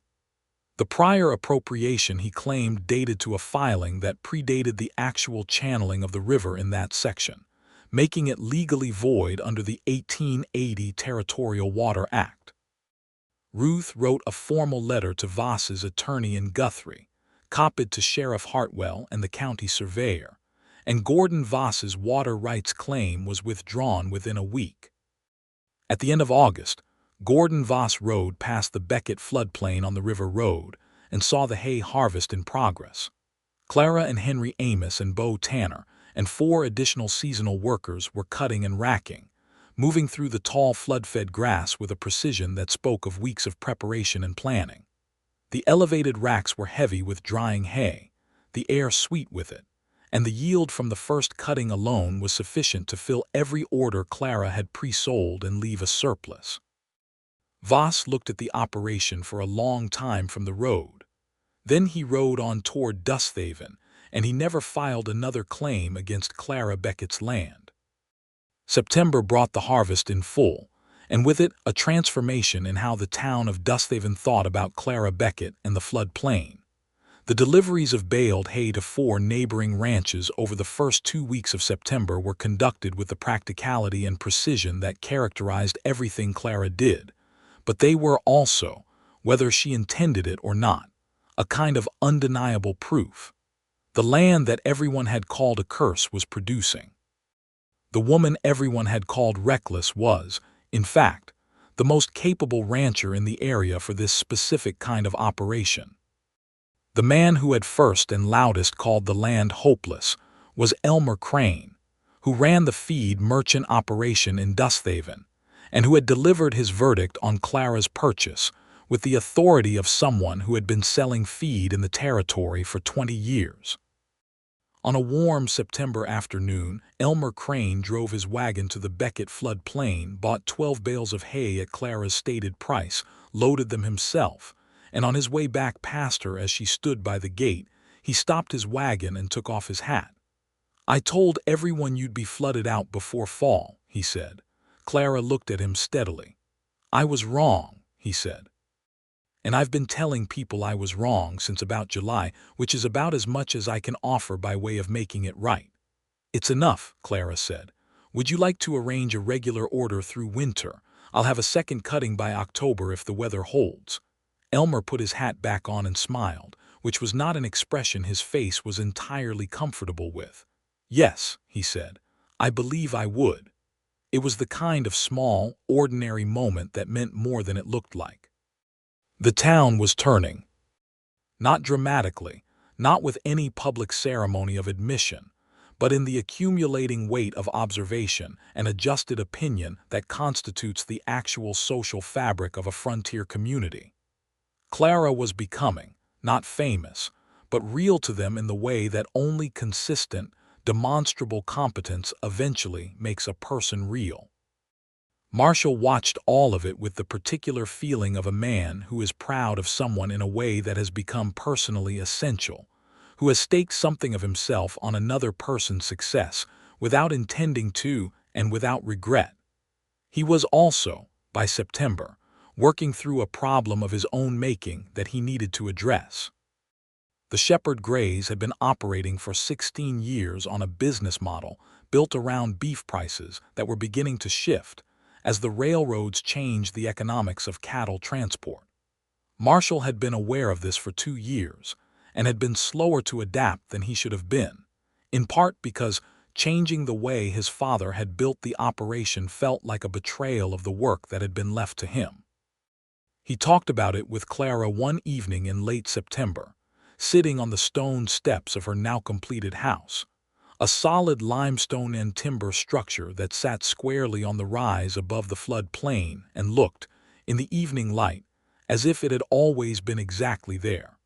The prior appropriation he claimed dated to a filing that predated the actual channeling of the river in that section, making it legally void under the 1880 Territorial Water Act. Ruth wrote a formal letter to Voss's attorney in Guthrie, copied to Sheriff Hartwell and the county surveyor, and Gordon Voss's water rights claim was withdrawn within a week. At the end of August, Gordon Voss rode past the Beckett floodplain on the River Road and saw the hay harvest in progress. Clara and Henry Amos and Bo Tanner and 4 additional seasonal workers were cutting and racking, moving through the tall flood-fed grass with a precision that spoke of weeks of preparation and planning. The elevated racks were heavy with drying hay, the air sweet with it, and the yield from the first cutting alone was sufficient to fill every order Clara had pre-sold and leave a surplus. Voss looked at the operation for a long time from the road. Then he rode on toward Dusthaven, and he never filed another claim against Clara Beckett's land. September brought the harvest in full, and with it a transformation in how the town of Dusthaven thought about Clara Beckett and the flood plain. The deliveries of baled hay to 4 neighboring ranches over the first 2 weeks of September were conducted with the practicality and precision that characterized everything Clara did, but they were also, whether she intended it or not, a kind of undeniable proof. The land that everyone had called a curse was producing. The woman everyone had called reckless was, in fact, the most capable rancher in the area for this specific kind of operation. The man who had first and loudest called the land hopeless was Elmer Crane, who ran the feed merchant operation in Dusthaven, and who had delivered his verdict on Clara's purchase with the authority of someone who had been selling feed in the territory for 20 years. On a warm September afternoon, Elmer Crane drove his wagon to the Beckett flood plain, bought 12 bales of hay at Clara's stated price, loaded them himself, and on his way back past her as she stood by the gate, he stopped his wagon and took off his hat. "I told everyone you'd be flooded out before fall," he said. Clara looked at him steadily. "I was wrong," he said. "And I've been telling people I was wrong since about July, which is about as much as I can offer by way of making it right." "It's enough," Clara said. "Would you like to arrange a regular order through winter? I'll have a second cutting by October if the weather holds." Elmer put his hat back on and smiled, which was not an expression his face was entirely comfortable with. "Yes," he said, "I believe I would." It was the kind of small, ordinary moment that meant more than it looked like. The town was turning. Not dramatically, not with any public ceremony of admission, but in the accumulating weight of observation and adjusted opinion that constitutes the actual social fabric of a frontier community. Clara was becoming, not famous, but real to them in the way that only consistent, demonstrable competence eventually makes a person real. Marshall watched all of it with the particular feeling of a man who is proud of someone in a way that has become personally essential, who has staked something of himself on another person's success without intending to and without regret. He was also, by September, working through a problem of his own making that he needed to address. The Shepherd Greys had been operating for 16 years on a business model built around beef prices that were beginning to shift as the railroads changed the economics of cattle transport. Marshall had been aware of this for 2 years and had been slower to adapt than he should have been, in part because changing the way his father had built the operation felt like a betrayal of the work that had been left to him. He talked about it with Clara one evening in late September, sitting on the stone steps of her now-completed house, a solid limestone and timber structure that sat squarely on the rise above the flood plain and looked, in the evening light, as if it had always been exactly there.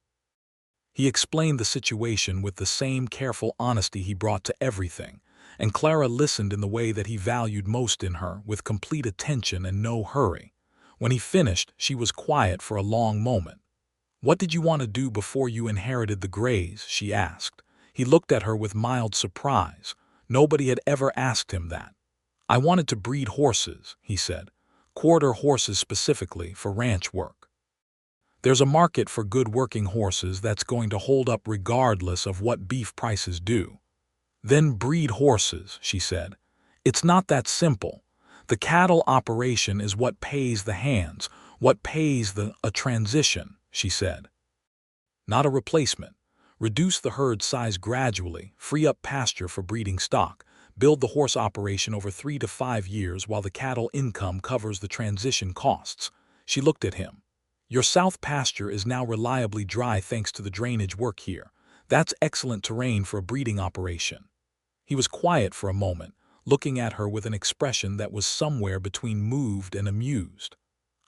He explained the situation with the same careful honesty he brought to everything, and Clara listened in the way that he valued most in her, with complete attention and no hurry. When he finished, she was quiet for a long moment. "What did you want to do before you inherited the Greys?" she asked. He looked at her with mild surprise. Nobody had ever asked him that. "I wanted to breed horses," he said. "Quarter horses specifically for ranch work. There's a market for good working horses that's going to hold up regardless of what beef prices do." "Then breed horses," she said. "It's not that simple. The cattle operation is what pays the hands, what pays a transition," she said. "Not a replacement. Reduce the herd size gradually, free up pasture for breeding stock, Build the horse operation over 3 to 5 years while the cattle income covers the transition costs. She looked at him. Your south pasture is now reliably dry thanks to the drainage work here. That's excellent terrain for a breeding operation. He was quiet for a moment, looking at her with an expression that was somewhere between moved and amused.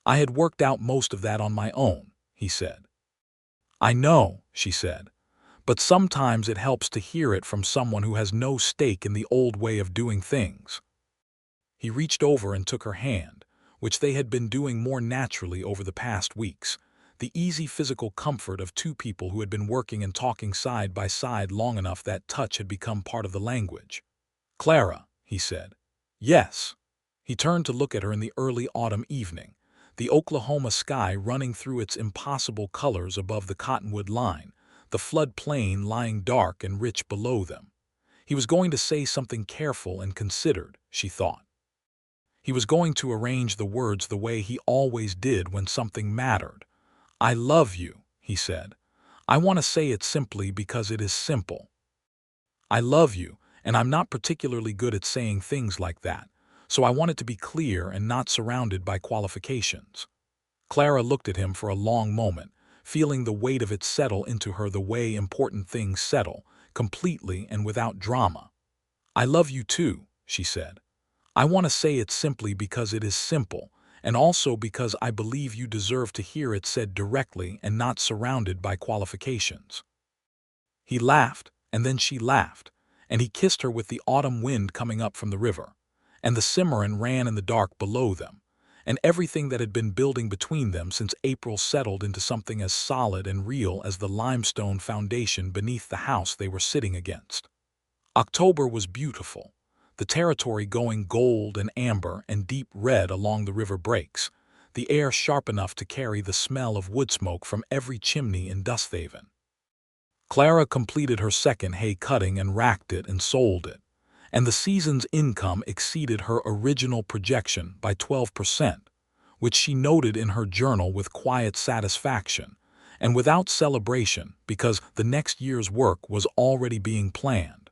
I had worked out most of that on my own, he said. I know, she said, but sometimes it helps to hear it from someone who has no stake in the old way of doing things. He reached over and took her hand, which they had been doing more naturally over the past weeks, the easy physical comfort of two people who had been working and talking side by side long enough that touch had become part of the language. Clara, he said. Yes. He turned to look at her in the early autumn evening, the Oklahoma sky running through its impossible colors above the cottonwood line, the flood plain lying dark and rich below them. He was going to say something careful and considered, she thought. He was going to arrange the words the way he always did when something mattered. I love you, he said. I want to say it simply because it is simple. I love you, and I'm not particularly good at saying things like that, so I want it to be clear and not surrounded by qualifications. Clara looked at him for a long moment, feeling the weight of it settle into her the way important things settle, completely and without drama. I love you too, she said. I want to say it simply because it is simple, and also because I believe you deserve to hear it said directly and not surrounded by qualifications. He laughed, and then she laughed, and he kissed her with the autumn wind coming up from the river, and the Cimarron ran in the dark below them, and everything that had been building between them since April settled into something as solid and real as the limestone foundation beneath the house they were sitting against. October was beautiful, the territory going gold and amber and deep red along the river breaks, the air sharp enough to carry the smell of wood smoke from every chimney in Dusthaven. Clara completed her second hay cutting and racked it and sold it, and the season's income exceeded her original projection by 12%, which she noted in her journal with quiet satisfaction and without celebration because the next year's work was already being planned.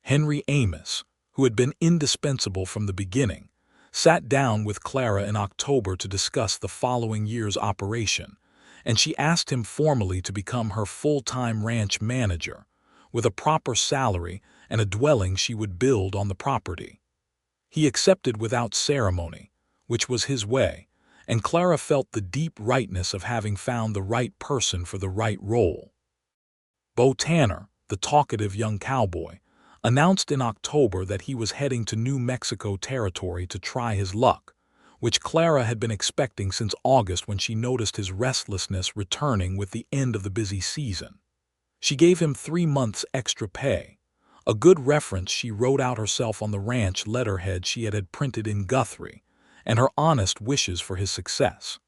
Henry Amos, who had been indispensable from the beginning, sat down with Clara in October to discuss the following year's operation, and she asked him formally to become her full-time ranch manager, with a proper salary and a dwelling she would build on the property. He accepted without ceremony, which was his way, and Clara felt the deep rightness of having found the right person for the right role. Bo Tanner, the talkative young cowboy, announced in October that he was heading to New Mexico territory to try his luck, which Clara had been expecting since August when she noticed his restlessness returning with the end of the busy season. She gave him 3 months extra pay, a good reference she wrote out herself on the ranch letterhead she had printed in Guthrie, and her honest wishes for his success.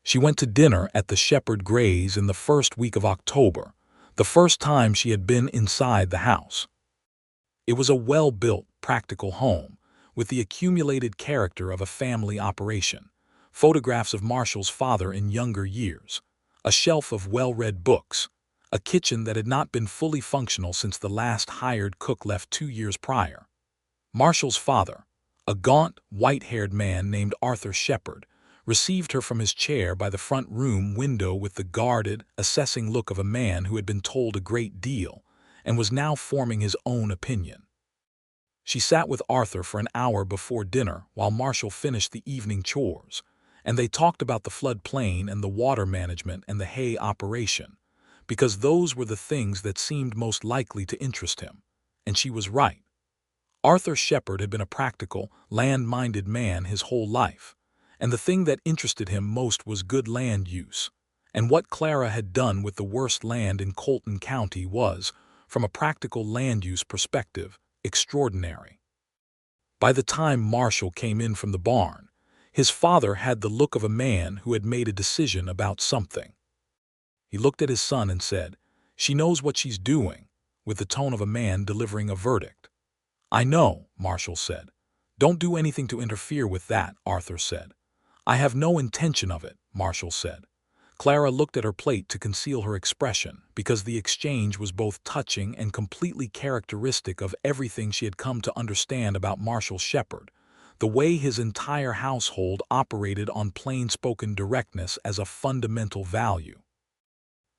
She went to dinner at the Shepherd Gray's in the first week of October, the first time she had been inside the house. It was a well-built, practical home, with the accumulated character of a family operation, photographs of Marshall's father in younger years, a shelf of well-read books, a kitchen that had not been fully functional since the last hired cook left 2 years prior. Marshall's father, a gaunt, white-haired man named Arthur Shepherd, received her from his chair by the front room window with the guarded, assessing look of a man who had been told a great deal and was now forming his own opinion. She sat with Arthur for an hour before dinner while Marshall finished the evening chores, and they talked about the flood plain and the water management and the hay operation, because those were the things that seemed most likely to interest him, and she was right. Arthur Shepherd had been a practical, land-minded man his whole life, and the thing that interested him most was good land use, and what Clara had done with the worst land in Colton County was, from a practical land use perspective, extraordinary. By the time Marshall came in from the barn, his father had the look of a man who had made a decision about something. He looked at his son and said, "She knows what she's doing," with the tone of a man delivering a verdict. "I know," Marshall said. "Don't do anything to interfere with that," Arthur said. "I have no intention of it," Marshall said. Clara looked at her plate to conceal her expression, because the exchange was both touching and completely characteristic of everything she had come to understand about Marshall Shepherd, the way his entire household operated on plain-spoken directness as a fundamental value.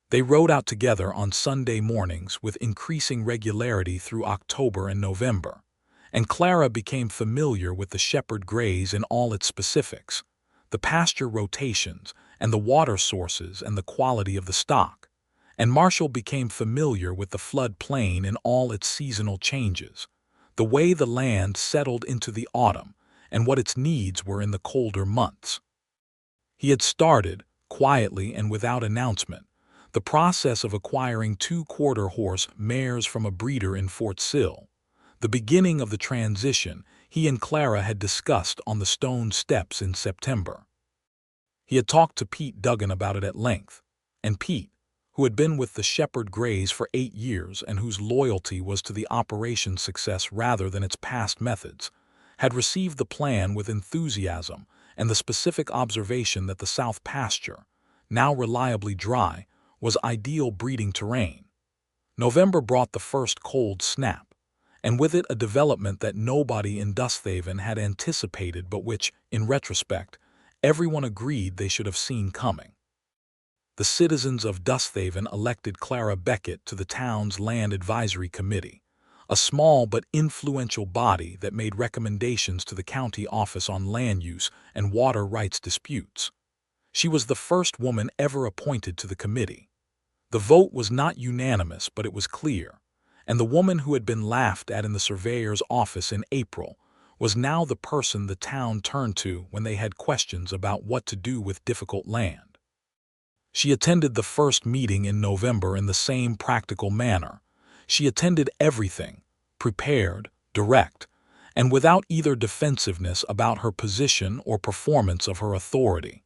They rode out together on Sunday mornings with increasing regularity through October and November, and Clara became familiar with the Shepherd graze in all its specifics, the pasture rotations, and the water sources and the quality of the stock, and Marshall became familiar with the flood plain in all its seasonal changes, the way the land settled into the autumn, and what its needs were in the colder months. He had started, quietly and without announcement, the process of acquiring 2 quarter-horse mares from a breeder in Fort Sill, the beginning of the transition he and Clara had discussed on the stone steps in September. He had talked to Pete Duggan about it at length, and Pete, who had been with the Shepherd Grays for 8 years and whose loyalty was to the operation's success rather than its past methods, had received the plan with enthusiasm and the specific observation that the South pasture, now reliably dry, was ideal breeding terrain. November brought the first cold snap, and with it a development that nobody in Dusthaven had anticipated but which, in retrospect, everyone agreed they should have seen coming. The citizens of Dusthaven elected Clara Beckett to the town's Land Advisory Committee, a small but influential body that made recommendations to the county office on land use and water rights disputes. She was the first woman ever appointed to the committee. The vote was not unanimous, but it was clear, and the woman who had been laughed at in the surveyor's office in April was now the person the town turned to when they had questions about what to do with difficult land. She attended the first meeting in November in the same practical manner. She attended everything, prepared, direct, and without either defensiveness about her position or performance of her authority.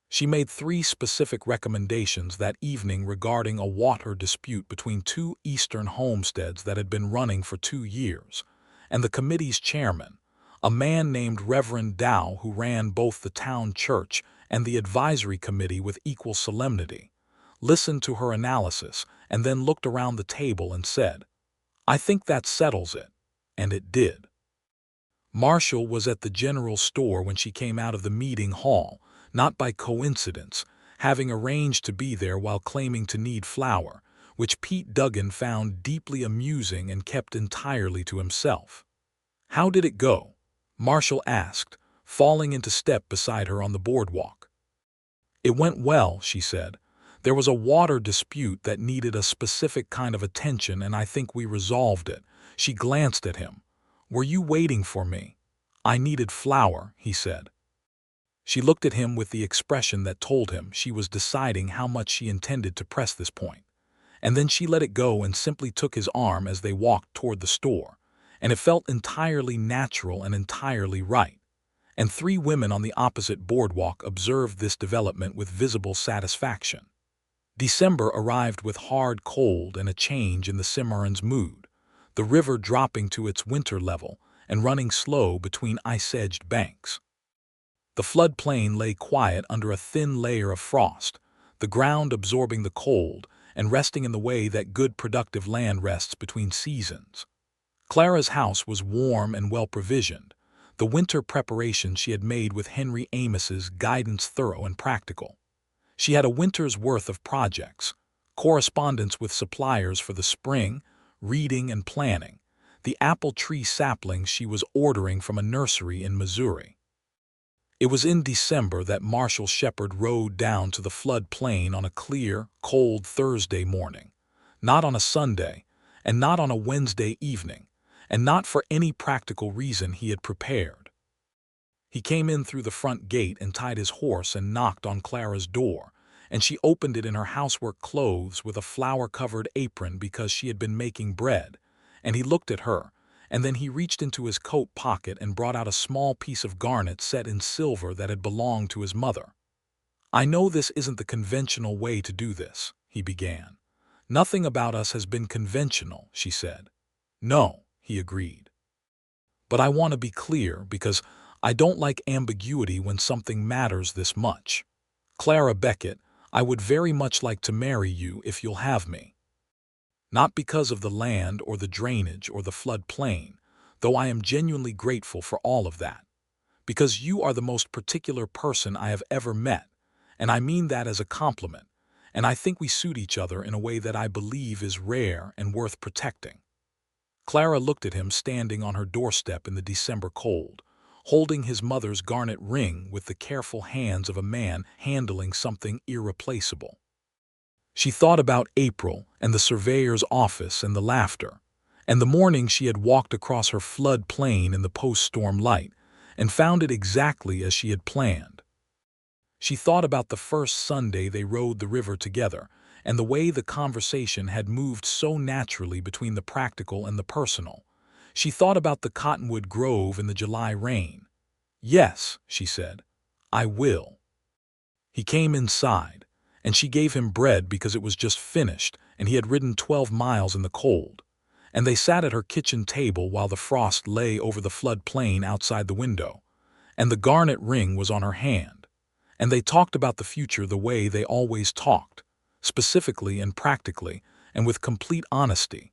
She made 3 specific recommendations that evening regarding a water dispute between 2 eastern homesteads that had been running for 2 years, and the committee's chairman, a man named Reverend Dow who ran both the town church and the advisory committee with equal solemnity, listened to her analysis and then looked around the table and said, "I think that settles it," and it did. Marshall was at the general store when she came out of the meeting hall, not by coincidence, having arranged to be there while claiming to need flour, which Pete Duggan found deeply amusing and kept entirely to himself. "How did it go?" Marshall asked, falling into step beside her on the boardwalk. "It went well," she said. "There was a water dispute that needed a specific kind of attention, and I think we resolved it." She glanced at him. "Were you waiting for me?" "I needed flour," he said. She looked at him with the expression that told him she was deciding how much she intended to press this point, and then she let it go and simply took his arm as they walked toward the store, and it felt entirely natural and entirely right, and 3 women on the opposite boardwalk observed this development with visible satisfaction. December arrived with hard cold and a change in the Cimarron's mood, the river dropping to its winter level and running slow between ice-edged banks. The floodplain lay quiet under a thin layer of frost, the ground absorbing the cold and resting in the way that good productive land rests between seasons. Clara's house was warm and well-provisioned, the winter preparations she had made with Henry Amos's guidance thorough and practical. She had a winter's worth of projects, correspondence with suppliers for the spring, reading and planning, the apple tree saplings she was ordering from a nursery in Missouri. It was in December that Marshall Shepherd rode down to the flood plain on a clear, cold Thursday morning, not on a Sunday, and not on a Wednesday evening, and not for any practical reason he had prepared. He came in through the front gate and tied his horse and knocked on Clara's door, and she opened it in her housework clothes with a flour-covered apron because she had been making bread, and he looked at her, and then he reached into his coat pocket and brought out a small piece of garnet set in silver that had belonged to his mother. "I know this isn't the conventional way to do this," he began. "Nothing about us has been conventional," she said. "No," he agreed. "But I want to be clear because I don't like ambiguity when something matters this much. Clara Beckett, I would very much like to marry you if you'll have me. Not because of the land or the drainage or the flood plain, though I am genuinely grateful for all of that. Because you are the most particular person I have ever met, and I mean that as a compliment, and I think we suit each other in a way that I believe is rare and worth protecting. Clara looked at him standing on her doorstep in the December cold, holding his mother's garnet ring with the careful hands of a man handling something irreplaceable. She thought about April and the surveyor's office and the laughter, and the morning she had walked across her flood plain in the post-storm light and found it exactly as she had planned. She thought about the first Sunday they rode the river together and the way the conversation had moved so naturally between the practical and the personal. She thought about the cottonwood grove in the July rain. "Yes," she said, "I will." He came inside, and she gave him bread because it was just finished and he had ridden 12 miles in the cold. And they sat at her kitchen table while the frost lay over the flood plain outside the window, and the garnet ring was on her hand. And they talked about the future the way they always talked, specifically and practically, and with complete honesty,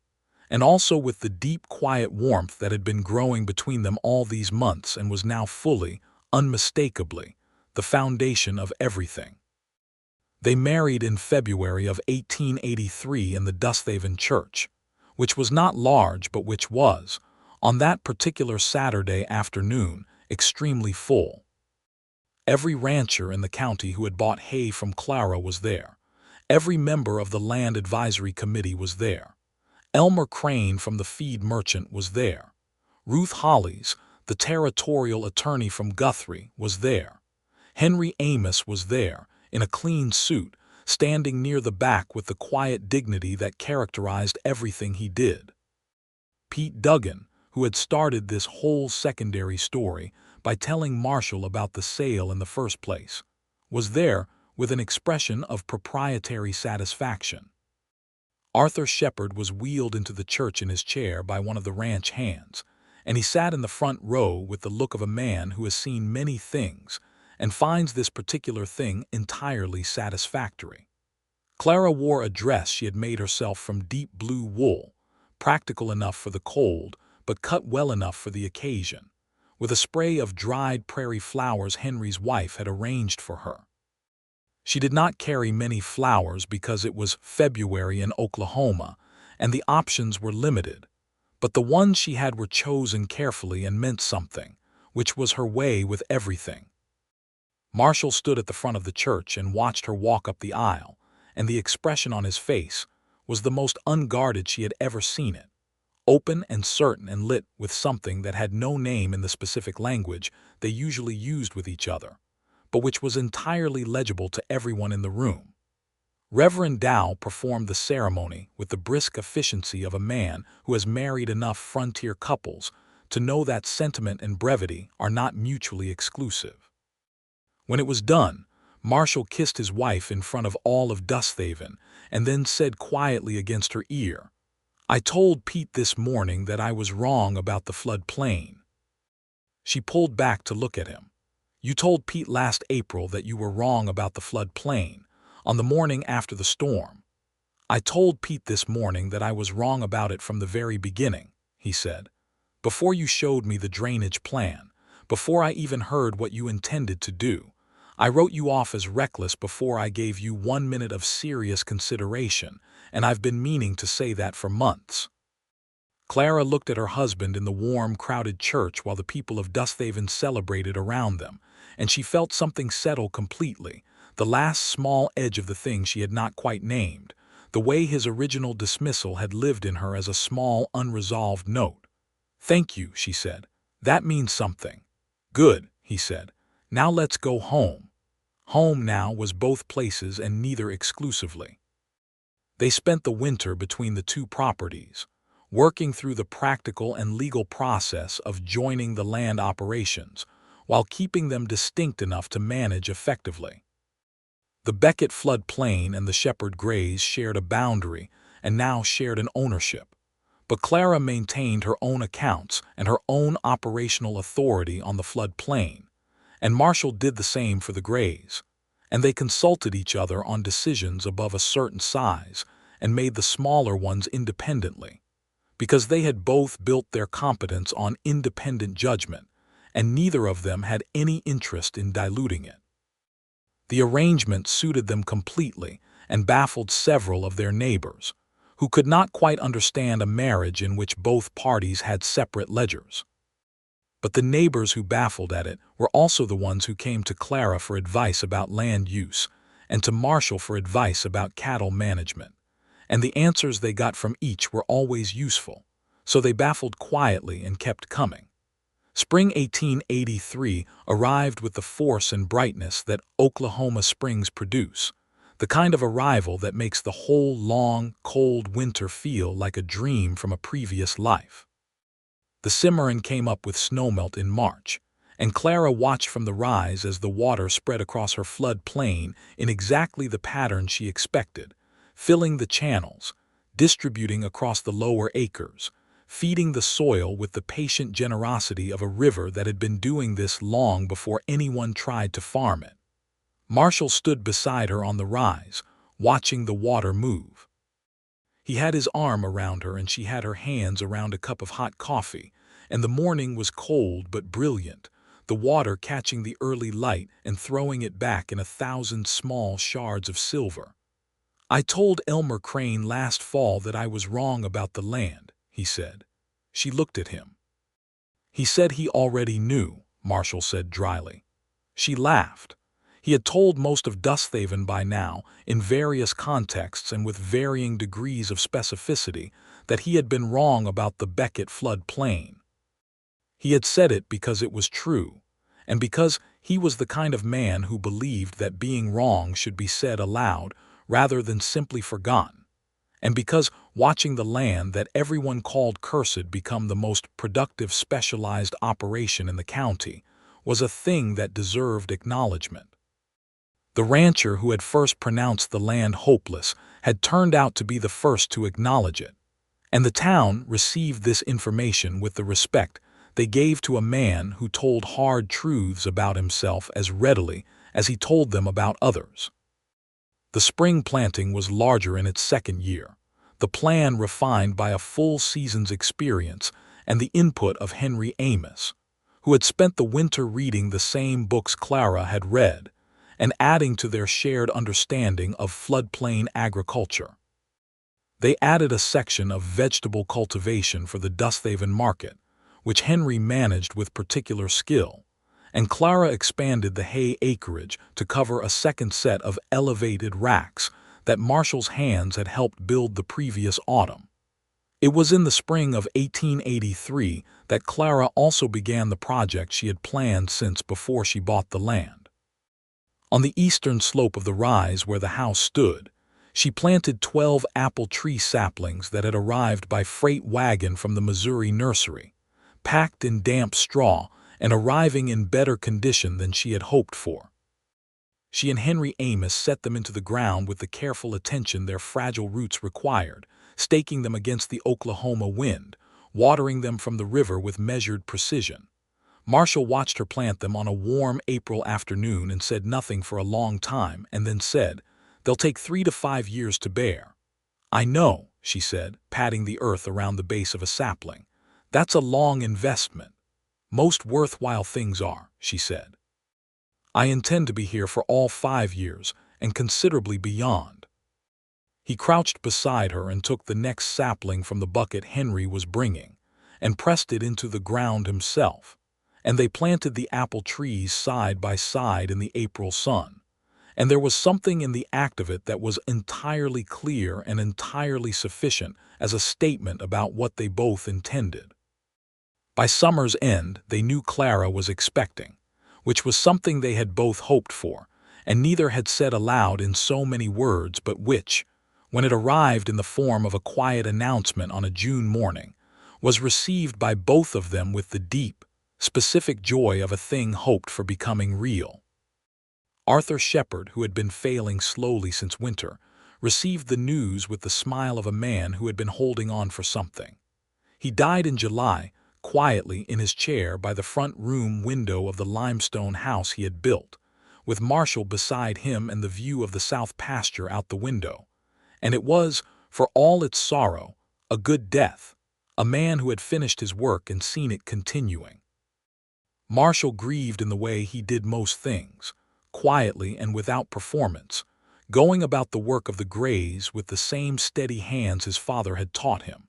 and also with the deep, quiet warmth that had been growing between them all these months and was now fully, unmistakably, the foundation of everything. They married in February of 1883 in the Dusthaven Church, which was not large but which was, on that particular Saturday afternoon, extremely full. Every rancher in the county who had bought hay from Clara was there. Every member of the Land Advisory Committee was there. Elmer Crane from the feed merchant was there. Ruth Hollies, the territorial attorney from Guthrie, was there. Henry Amos was there, in a clean suit, standing near the back with the quiet dignity that characterized everything he did. Pete Duggan, who had started this whole secondary story by telling Marshall about the sale in the first place, was there with an expression of proprietary satisfaction. Arthur Shepard was wheeled into the church in his chair by one of the ranch hands, and he sat in the front row with the look of a man who has seen many things and finds this particular thing entirely satisfactory. Clara wore a dress she had made herself from deep blue wool, practical enough for the cold but cut well enough for the occasion, with a spray of dried prairie flowers Henry's wife had arranged for her. She did not carry many flowers because it was February in Oklahoma and the options were limited, but the ones she had were chosen carefully and meant something, which was her way with everything. Marshall stood at the front of the church and watched her walk up the aisle, and the expression on his face was the most unguarded she had ever seen it, open and certain and lit with something that had no name in the specific language they usually used with each other, but which was entirely legible to everyone in the room. Reverend Dow performed the ceremony with the brisk efficiency of a man who has married enough frontier couples to know that sentiment and brevity are not mutually exclusive. When it was done, Marshall kissed his wife in front of all of Dusthaven and then said quietly against her ear, "I told Pete this morning that I was wrong about the flood plain." She pulled back to look at him. "You told Pete last April that you were wrong about the flood plain, on the morning after the storm." "I told Pete this morning that I was wrong about it from the very beginning," he said. "Before you showed me the drainage plan, before I even heard what you intended to do. I wrote you off as reckless before I gave you 1 minute of serious consideration, and I've been meaning to say that for months." Clara looked at her husband in the warm, crowded church while the people of Dusthaven celebrated around them, and she felt something settle completely, the last small edge of the thing she had not quite named, the way his original dismissal had lived in her as a small, unresolved note. "Thank you," she said. "That means something." "Good," he said. "Now let's go home." Home now was both places and neither exclusively. They spent the winter between the two properties, working through the practical and legal process of joining the land operations, while keeping them distinct enough to manage effectively. The Beckett flood plain and the Shepherd Grays shared a boundary and now shared an ownership, but Clara maintained her own accounts and her own operational authority on the flood plain, and Marshall did the same for the Grays, and they consulted each other on decisions above a certain size and made the smaller ones independently, because they had both built their competence on independent judgment, and neither of them had any interest in diluting it. The arrangement suited them completely and baffled several of their neighbors, who could not quite understand a marriage in which both parties had separate ledgers. But the neighbors who baffled at it were also the ones who came to Clara for advice about land use and to Marshall for advice about cattle management, and the answers they got from each were always useful, so they baffled quietly and kept coming. Spring 1883 arrived with the force and brightness that Oklahoma springs produce, the kind of arrival that makes the whole long, cold winter feel like a dream from a previous life. The Cimarron came up with snowmelt in March, and Clara watched from the rise as the water spread across her flood plain in exactly the pattern she expected, filling the channels, distributing across the lower acres, feeding the soil with the patient generosity of a river that had been doing this long before anyone tried to farm it. Marshall stood beside her on the rise, watching the water move. He had his arm around her and she had her hands around a cup of hot coffee, and the morning was cold but brilliant, the water catching the early light and throwing it back in 1,000 small shards of silver. "I told Elmer Crane last fall that I was wrong about the land," he said. She looked at him. "He said he already knew," Marshall said dryly. She laughed. He had told most of Dusthaven by now, in various contexts and with varying degrees of specificity, that he had been wrong about the Beckett flood plain. He had said it because it was true, and because he was the kind of man who believed that being wrong should be said aloud rather than simply forgotten, and because watching the land that everyone called cursed become the most productive specialized operation in the county was a thing that deserved acknowledgement. The rancher who had first pronounced the land hopeless had turned out to be the first to acknowledge it, and the town received this information with the respect they gave to a man who told hard truths about himself as readily as he told them about others. The spring planting was larger in its second year, the plan refined by a full season's experience and the input of Henry Amos, who had spent the winter reading the same books Clara had read, and adding to their shared understanding of floodplain agriculture. They added a section of vegetable cultivation for the Dusthaven market, which Henry managed with particular skill, and Clara expanded the hay acreage to cover a second set of elevated racks that Marshall's hands had helped build the previous autumn. It was in the spring of 1883 that Clara also began the project she had planned since before she bought the land. On the eastern slope of the rise where the house stood, she planted 12 apple tree saplings that had arrived by freight wagon from the Missouri nursery, packed in damp straw and arriving in better condition than she had hoped for. She and Henry Amos set them into the ground with the careful attention their fragile roots required, staking them against the Oklahoma wind, watering them from the river with measured precision. Marshall watched her plant them on a warm April afternoon and said nothing for a long time, and then said, "They'll take 3 to 5 years to bear." "I know," she said, patting the earth around the base of a sapling. "That's a long investment." "Most worthwhile things are," she said. "I intend to be here for all 5 years and considerably beyond." He crouched beside her and took the next sapling from the bucket Henry was bringing and pressed it into the ground himself, and they planted the apple trees side by side in the April sun, and there was something in the act of it that was entirely clear and entirely sufficient as a statement about what they both intended. By summer's end they knew Clara was expecting, which was something they had both hoped for, and neither had said aloud in so many words, but which, when it arrived in the form of a quiet announcement on a June morning, was received by both of them with the deep, specific joy of a thing hoped for becoming real. Arthur Shepard, who had been failing slowly since winter, received the news with the smile of a man who had been holding on for something. He died in July, quietly in his chair by the front room window of the limestone house he had built, with Marshall beside him and the view of the south pasture out the window. And it was, for all its sorrow, a good death, a man who had finished his work and seen it continuing. Marshall grieved in the way he did most things, quietly and without performance, going about the work of the Grays with the same steady hands his father had taught him.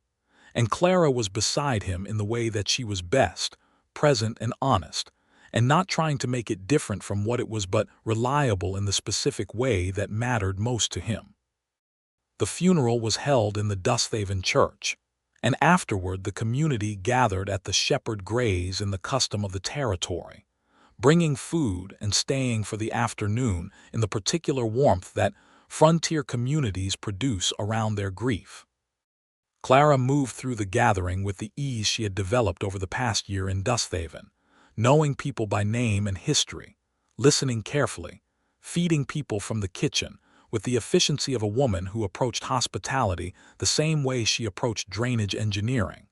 And Clara was beside him in the way that she was best, present and honest, and not trying to make it different from what it was but reliable in the specific way that mattered most to him. The funeral was held in the Dusthaven church, and afterward the community gathered at the Shepherd Grays in the custom of the territory, bringing food and staying for the afternoon in the particular warmth that frontier communities produce around their grief. Clara moved through the gathering with the ease she had developed over the past year in Dusthaven, knowing people by name and history, listening carefully, feeding people from the kitchen, with the efficiency of a woman who approached hospitality the same way she approached drainage engineering.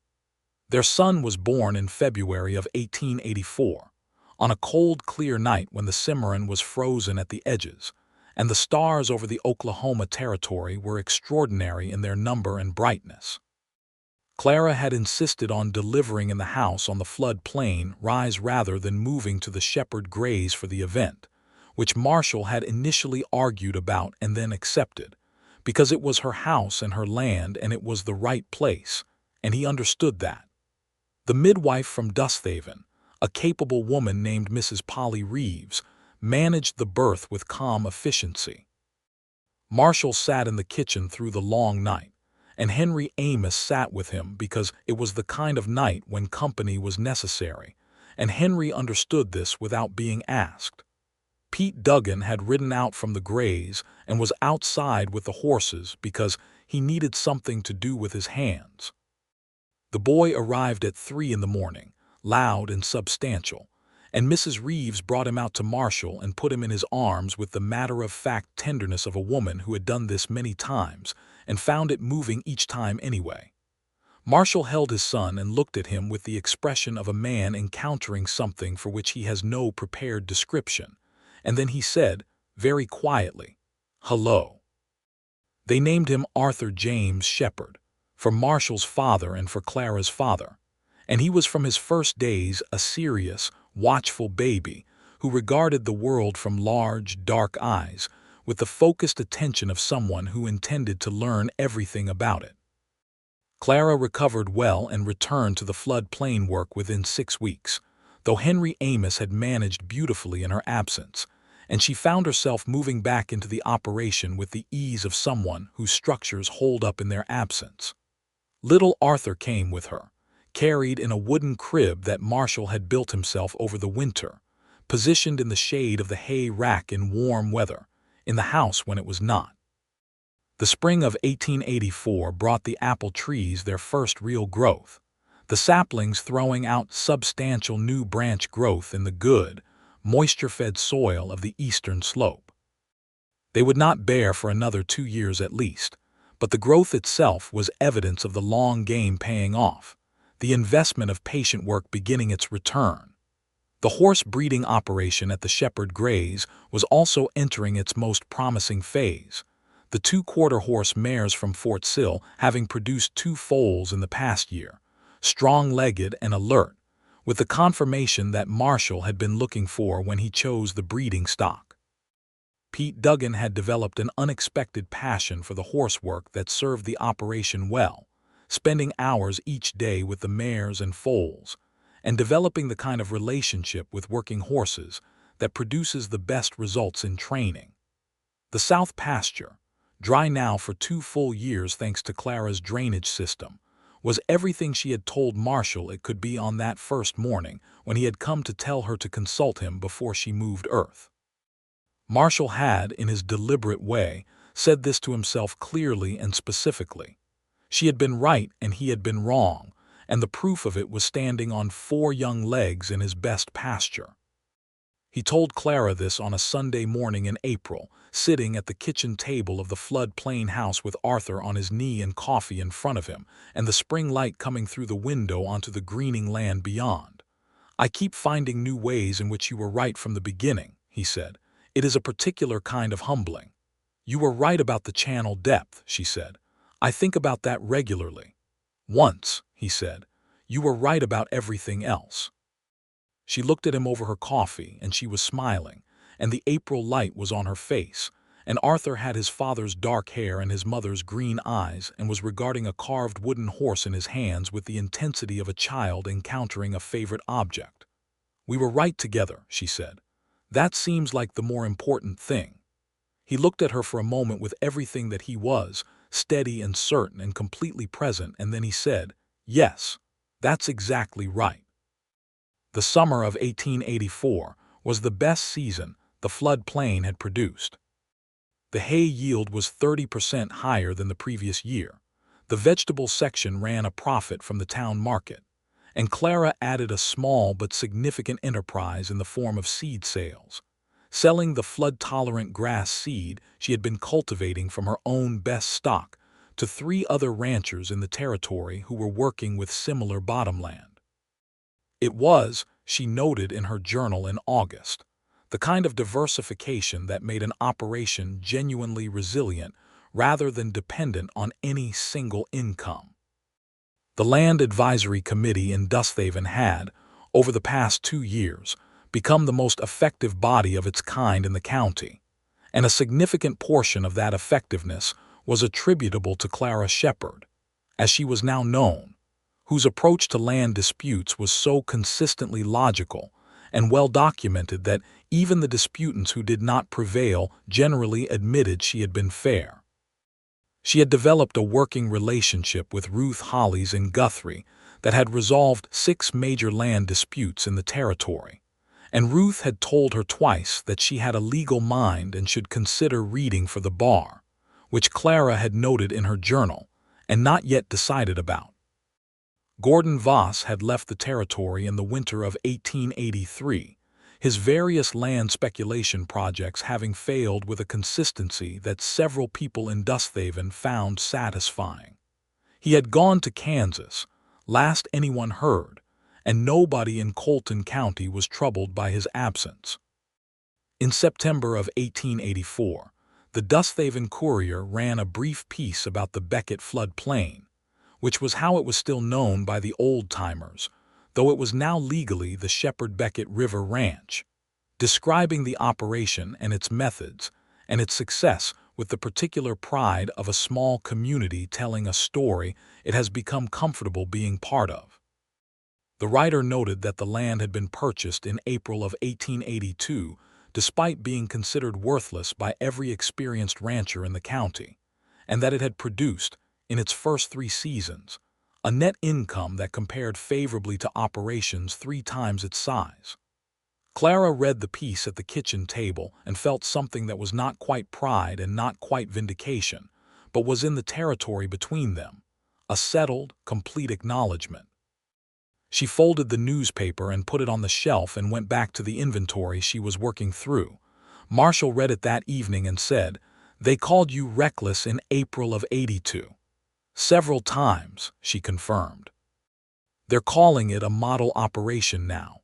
Their son was born in February of 1884, on a cold, clear night when the Cimarron was frozen at the edges, and the stars over the Oklahoma territory were extraordinary in their number and brightness. Clara had insisted on delivering in the house on the flood plain rise rather than moving to the Shepherd Grays for the event, which Marshall had initially argued about and then accepted, because it was her house and her land and it was the right place, and he understood that. The midwife from Dusthaven, a capable woman named Mrs. Polly Reeves, managed the birth with calm efficiency. Marshall sat in the kitchen through the long night, and Henry Amos sat with him because it was the kind of night when company was necessary, and Henry understood this without being asked. Pete Duggan had ridden out from the Grays and was outside with the horses because he needed something to do with his hands. The boy arrived at 3 in the morning, loud and substantial, and Mrs. Reeves brought him out to Marshall and put him in his arms with the matter-of-fact tenderness of a woman who had done this many times and found it moving each time anyway. Marshall held his son and looked at him with the expression of a man encountering something for which he has no prepared description, and then he said, very quietly, "Hello." They named him Arthur James Shepherd, for Marshall's father and for Clara's father, and he was from his first days a serious, watchful baby who regarded the world from large, dark eyes with the focused attention of someone who intended to learn everything about it. Clara recovered well and returned to the flood plain work within 6 weeks, though Henry Amos had managed beautifully in her absence, and she found herself moving back into the operation with the ease of someone whose structures hold up in their absence. Little Arthur came with her, carried in a wooden crib that Marshall had built himself over the winter, positioned in the shade of the hay rack in warm weather, in the house when it was not. The spring of 1884 brought the apple trees their first real growth, the saplings throwing out substantial new branch growth in the good, moisture-fed soil of the eastern slope. They would not bear for another 2 years at least, but the growth itself was evidence of the long game paying off, the investment of patient work beginning its return. The horse breeding operation at the Shepherd Grays was also entering its most promising phase, the 2-quarter horse mares from Fort Sill having produced 2 foals in the past year, strong-legged and alert, with the confirmation that Marshall had been looking for when he chose the breeding stock. Pete Duggan had developed an unexpected passion for the horse work that served the operation well, spending hours each day with the mares and foals, and developing the kind of relationship with working horses that produces the best results in training. The south pasture, dry now for 2 full years thanks to Clara's drainage system, was everything she had told Marshall it could be on that first morning when he had come to tell her to consult him before she moved earth. Marshall had, in his deliberate way, said this to himself clearly and specifically. She had been right and he had been wrong, and the proof of it was standing on 4 young legs in his best pasture. He told Clara this on a Sunday morning in April, sitting at the kitchen table of the flood plain house with Arthur on his knee and coffee in front of him, and the spring light coming through the window onto the greening land beyond. "I keep finding new ways in which you were right from the beginning," he said. It is a particular kind of humbling. You were right about the channel depth, she said. I think about that regularly. Once, he said, you were right about everything else. She looked at him over her coffee, and she was smiling, and the April light was on her face, and Arthur had his father's dark hair and his mother's green eyes and was regarding a carved wooden horse in his hands with the intensity of a child encountering a favorite object. We were right together, she said. That seems like the more important thing. He looked at her for a moment with everything that he was, steady and certain and completely present, and then he said, yes, that's exactly right. The summer of 1884 was the best season the floodplain had produced. The hay yield was 30% higher than the previous year. The vegetable section ran a profit from the town market, and Clara added a small but significant enterprise in the form of seed sales, selling the flood-tolerant grass seed she had been cultivating from her own best stock to 3 other ranchers in the territory who were working with similar bottomland. It was, she noted in her journal in August, the kind of diversification that made an operation genuinely resilient rather than dependent on any single income. The Land Advisory Committee in Dusthaven had, over the past 2 years, become the most effective body of its kind in the county, and a significant portion of that effectiveness was attributable to Clara Shepherd, as she was now known, whose approach to land disputes was so consistently logical and well documented that even the disputants who did not prevail generally admitted she had been fair. She had developed a working relationship with Ruth Hollies in Guthrie that had resolved 6 major land disputes in the territory, and Ruth had told her twice that she had a legal mind and should consider reading for the bar, which Clara had noted in her journal and not yet decided about. Gordon Voss had left the territory in the winter of 1883, his various land speculation projects having failed with a consistency that several people in Dusthaven found satisfying. He had gone to Kansas, last anyone heard, and nobody in Colton County was troubled by his absence. In September of 1884, the Dusthaven Courier ran a brief piece about the Beckett floodplain, which was how it was still known by the old-timers, though it was now legally the Shepherd Beckett River Ranch, describing the operation and its methods and its success with the particular pride of a small community telling a story it has become comfortable being part of. The writer noted that the land had been purchased in April of 1882 despite being considered worthless by every experienced rancher in the county, and that it had produced, in its first 3 seasons, a net income that compared favorably to operations 3 times its size. Clara read the piece at the kitchen table and felt something that was not quite pride and not quite vindication, but was in the territory between them, a settled, complete acknowledgement. She folded the newspaper and put it on the shelf and went back to the inventory she was working through. Marshall read it that evening and said, "They called you reckless in April of '82. Several times," she confirmed. "They're calling it a model operation now.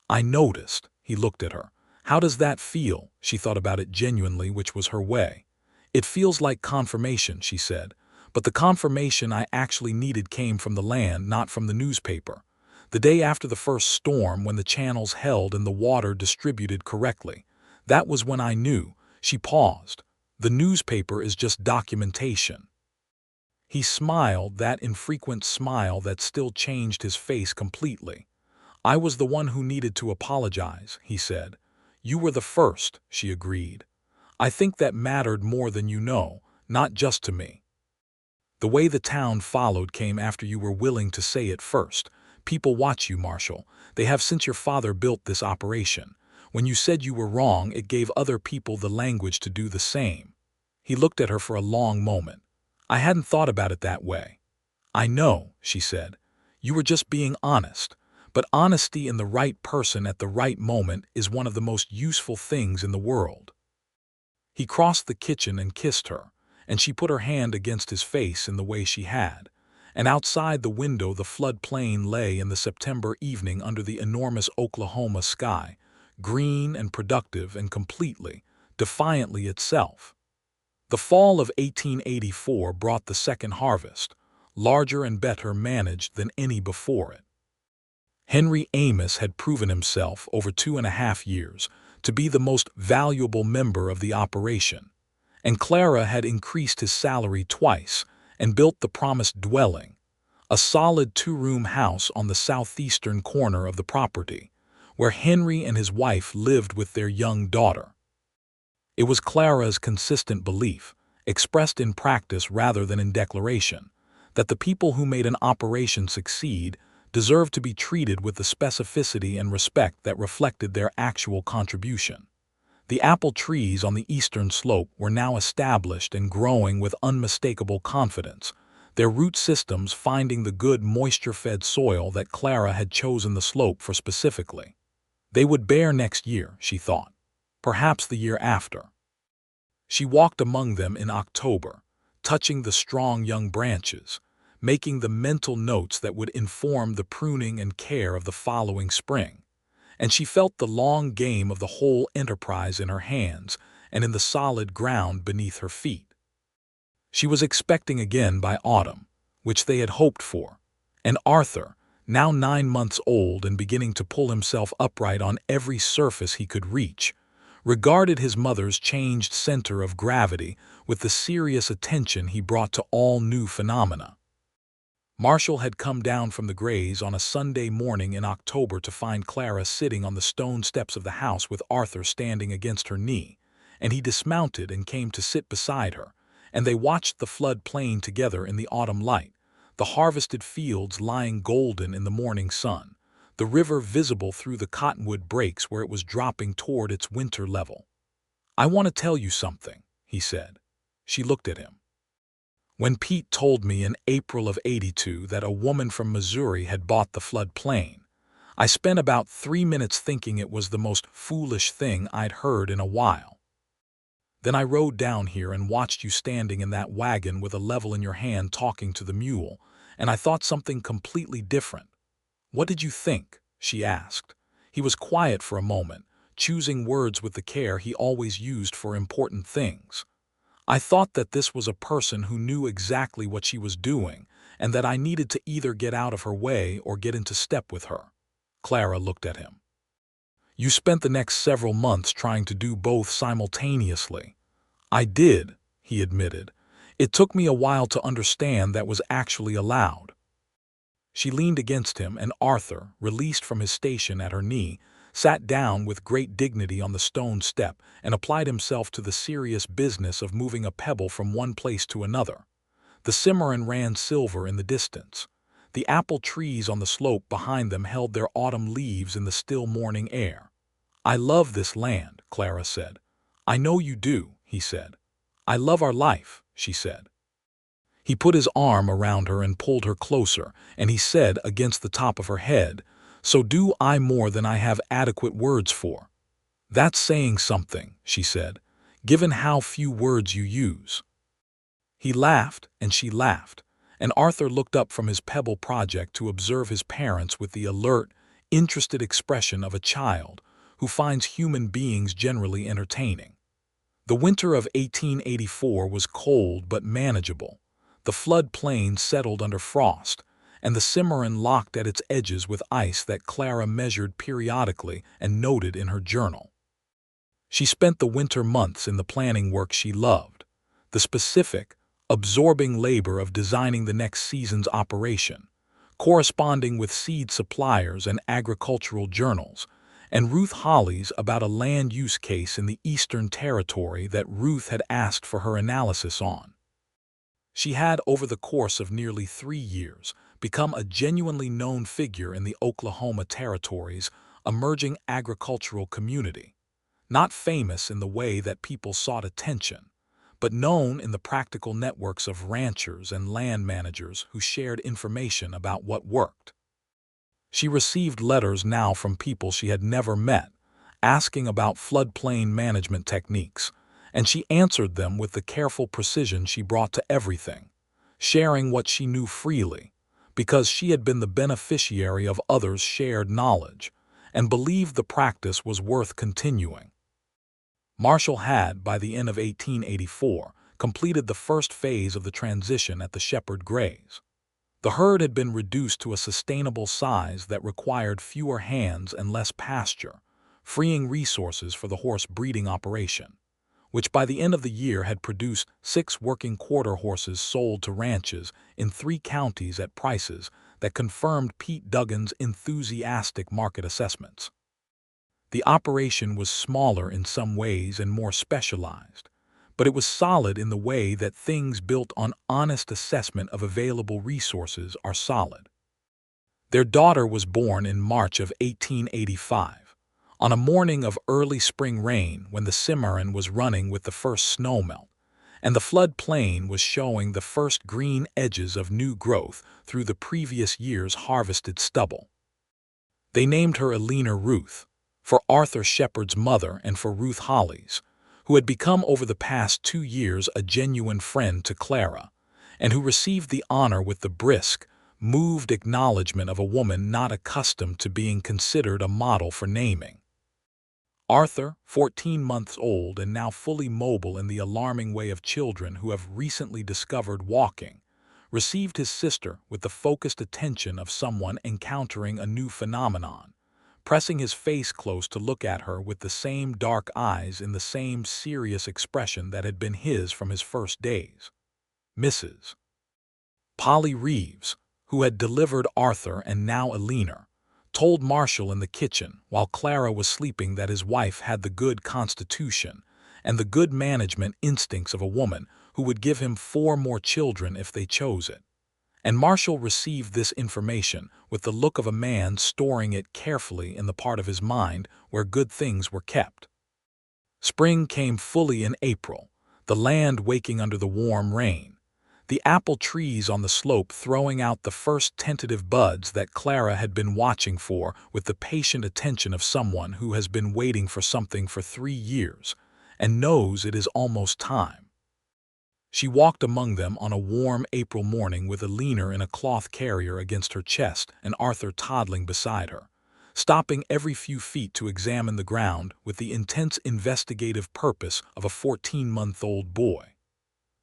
I noticed." He looked at her. "How does that feel?" She thought about it genuinely, which was her way. "It feels like confirmation," she said, "but the confirmation I actually needed came from the land, not from the newspaper. The day after the first storm, when the channels held and the water distributed correctly, that was when I knew." She paused. "The newspaper is just documentation." He smiled, that infrequent smile that still changed his face completely. "I was the one who needed to apologize," he said. "You were the first," she agreed. "I think that mattered more than you know, not just to me. The way the town followed came after you were willing to say it first. People watch you, Marshall. They have since your father built this operation. When you said you were wrong, it gave other people the language to do the same." He looked at her for a long moment. "I hadn't thought about it that way." "I know," she said. "You were just being honest. But honesty in the right person at the right moment is one of the most useful things in the world." He crossed the kitchen and kissed her, and she put her hand against his face in the way she had, and outside the window the floodplain lay in the September evening under the enormous Oklahoma sky, green and productive and completely, defiantly itself. The fall of 1884 brought the second harvest, larger and better managed than any before it. Henry Amos had proven himself over 2.5 years to be the most valuable member of the operation, and Clara had increased his salary twice and built the promised dwelling, a solid 2-room house on the southeastern corner of the property, where Henry and his wife lived with their young daughter. It was Clara's consistent belief, expressed in practice rather than in declaration, that the people who made an operation succeed deserved to be treated with the specificity and respect that reflected their actual contribution. The apple trees on the eastern slope were now established and growing with unmistakable confidence, their root systems finding the good moisture-fed soil that Clara had chosen the slope for specifically. They would bear next year, she thought, perhaps the year after. She walked among them in October, touching the strong young branches, making the mental notes that would inform the pruning and care of the following spring, and she felt the long game of the whole enterprise in her hands and in the solid ground beneath her feet. She was expecting again by autumn, which they had hoped for, and Arthur, now 9 months old and beginning to pull himself upright on every surface he could reach, regarded his mother's changed center of gravity with the serious attention he brought to all new phenomena. Marshall had come down from the Grays on a Sunday morning in October to find Clara sitting on the stone steps of the house with Arthur standing against her knee, and he dismounted and came to sit beside her, and they watched the flood plain together in the autumn light, the harvested fields lying golden in the morning sun, the river visible through the cottonwood breaks where it was dropping toward its winter level. "I want to tell you something," he said. She looked at him. "When Pete told me in April of '82 that a woman from Missouri had bought the flood plain, I spent about 3 minutes thinking it was the most foolish thing I'd heard in a while. Then I rode down here and watched you standing in that wagon with a level in your hand talking to the mule, and I thought something completely different." "What did you think?" she asked. He was quiet for a moment, choosing words with the care he always used for important things. "I thought that this was a person who knew exactly what she was doing, and that I needed to either get out of her way or get into step with her." Clara looked at him. "You spent the next several months trying to do both simultaneously." "I did," he admitted. "It took me a while to understand that was actually allowed." She leaned against him, and Arthur, released from his station at her knee, sat down with great dignity on the stone step and applied himself to the serious business of moving a pebble from one place to another. The Cimarron ran silver in the distance. The apple trees on the slope behind them held their autumn leaves in the still morning air. "I love this land," Clara said. "I know you do," he said. "I love our life," she said. He put his arm around her and pulled her closer, and he said against the top of her head, "So do I, more than I have adequate words for." "That's saying something," she said, "given how few words you use." He laughed, and she laughed, and Arthur looked up from his pebble project to observe his parents with the alert, interested expression of a child who finds human beings generally entertaining. The winter of 1884 was cold but manageable. The flood plain settled under frost, and the Cimarron locked at its edges with ice that Clara measured periodically and noted in her journal. She spent the winter months in the planning work she loved, the specific, absorbing labor of designing the next season's operation, corresponding with seed suppliers and agricultural journals, and Ruth Holly's about a land use case in the Eastern Territory that Ruth had asked for her analysis on. She had, over the course of nearly 3 years, become a genuinely known figure in the Oklahoma Territory's emerging agricultural community, not famous in the way that people sought attention, but known in the practical networks of ranchers and land managers who shared information about what worked. She received letters now from people she had never met, asking about floodplain management techniques, and she answered them with the careful precision she brought to everything, sharing what she knew freely, because she had been the beneficiary of others' shared knowledge, and believed the practice was worth continuing. Marshall had, by the end of 1884, completed the first phase of the transition at the Shepherd Grays. The herd had been reduced to a sustainable size that required fewer hands and less pasture, freeing resources for the horse breeding operation, which by the end of the year had produced 6 working quarter horses sold to ranches in 3 counties at prices that confirmed Pete Duggan's enthusiastic market assessments. The operation was smaller in some ways and more specialized, but it was solid in the way that things built on honest assessment of available resources are solid. Their daughter was born in March of 1885, on a morning of early spring rain when the Cimarron was running with the first snowmelt, and the flood plain was showing the first green edges of new growth through the previous year's harvested stubble. They named her Eleanor Ruth, for Arthur Shepherd's mother and for Ruth Holly's, who had become over the past 2 years a genuine friend to Clara, and who received the honor with the brisk, moved acknowledgement of a woman not accustomed to being considered a model for naming. Arthur, 14 months old and now fully mobile in the alarming way of children who have recently discovered walking, received his sister with the focused attention of someone encountering a new phenomenon, pressing his face close to look at her with the same dark eyes in the same serious expression that had been his from his first days. Mrs. Polly Reeves, who had delivered Arthur and now Eleanor, told Marshall in the kitchen while Clara was sleeping that his wife had the good constitution and the good management instincts of a woman who would give him 4 more children if they chose it. And Marshall received this information with the look of a man storing it carefully in the part of his mind where good things were kept. Spring came fully in April, the land waking under the warm rain, the apple trees on the slope throwing out the first tentative buds that Clara had been watching for with the patient attention of someone who has been waiting for something for 3 years and knows it is almost time. She walked among them on a warm April morning with Eleanor in a cloth carrier against her chest and Arthur toddling beside her, stopping every few feet to examine the ground with the intense investigative purpose of a 14-month-old boy.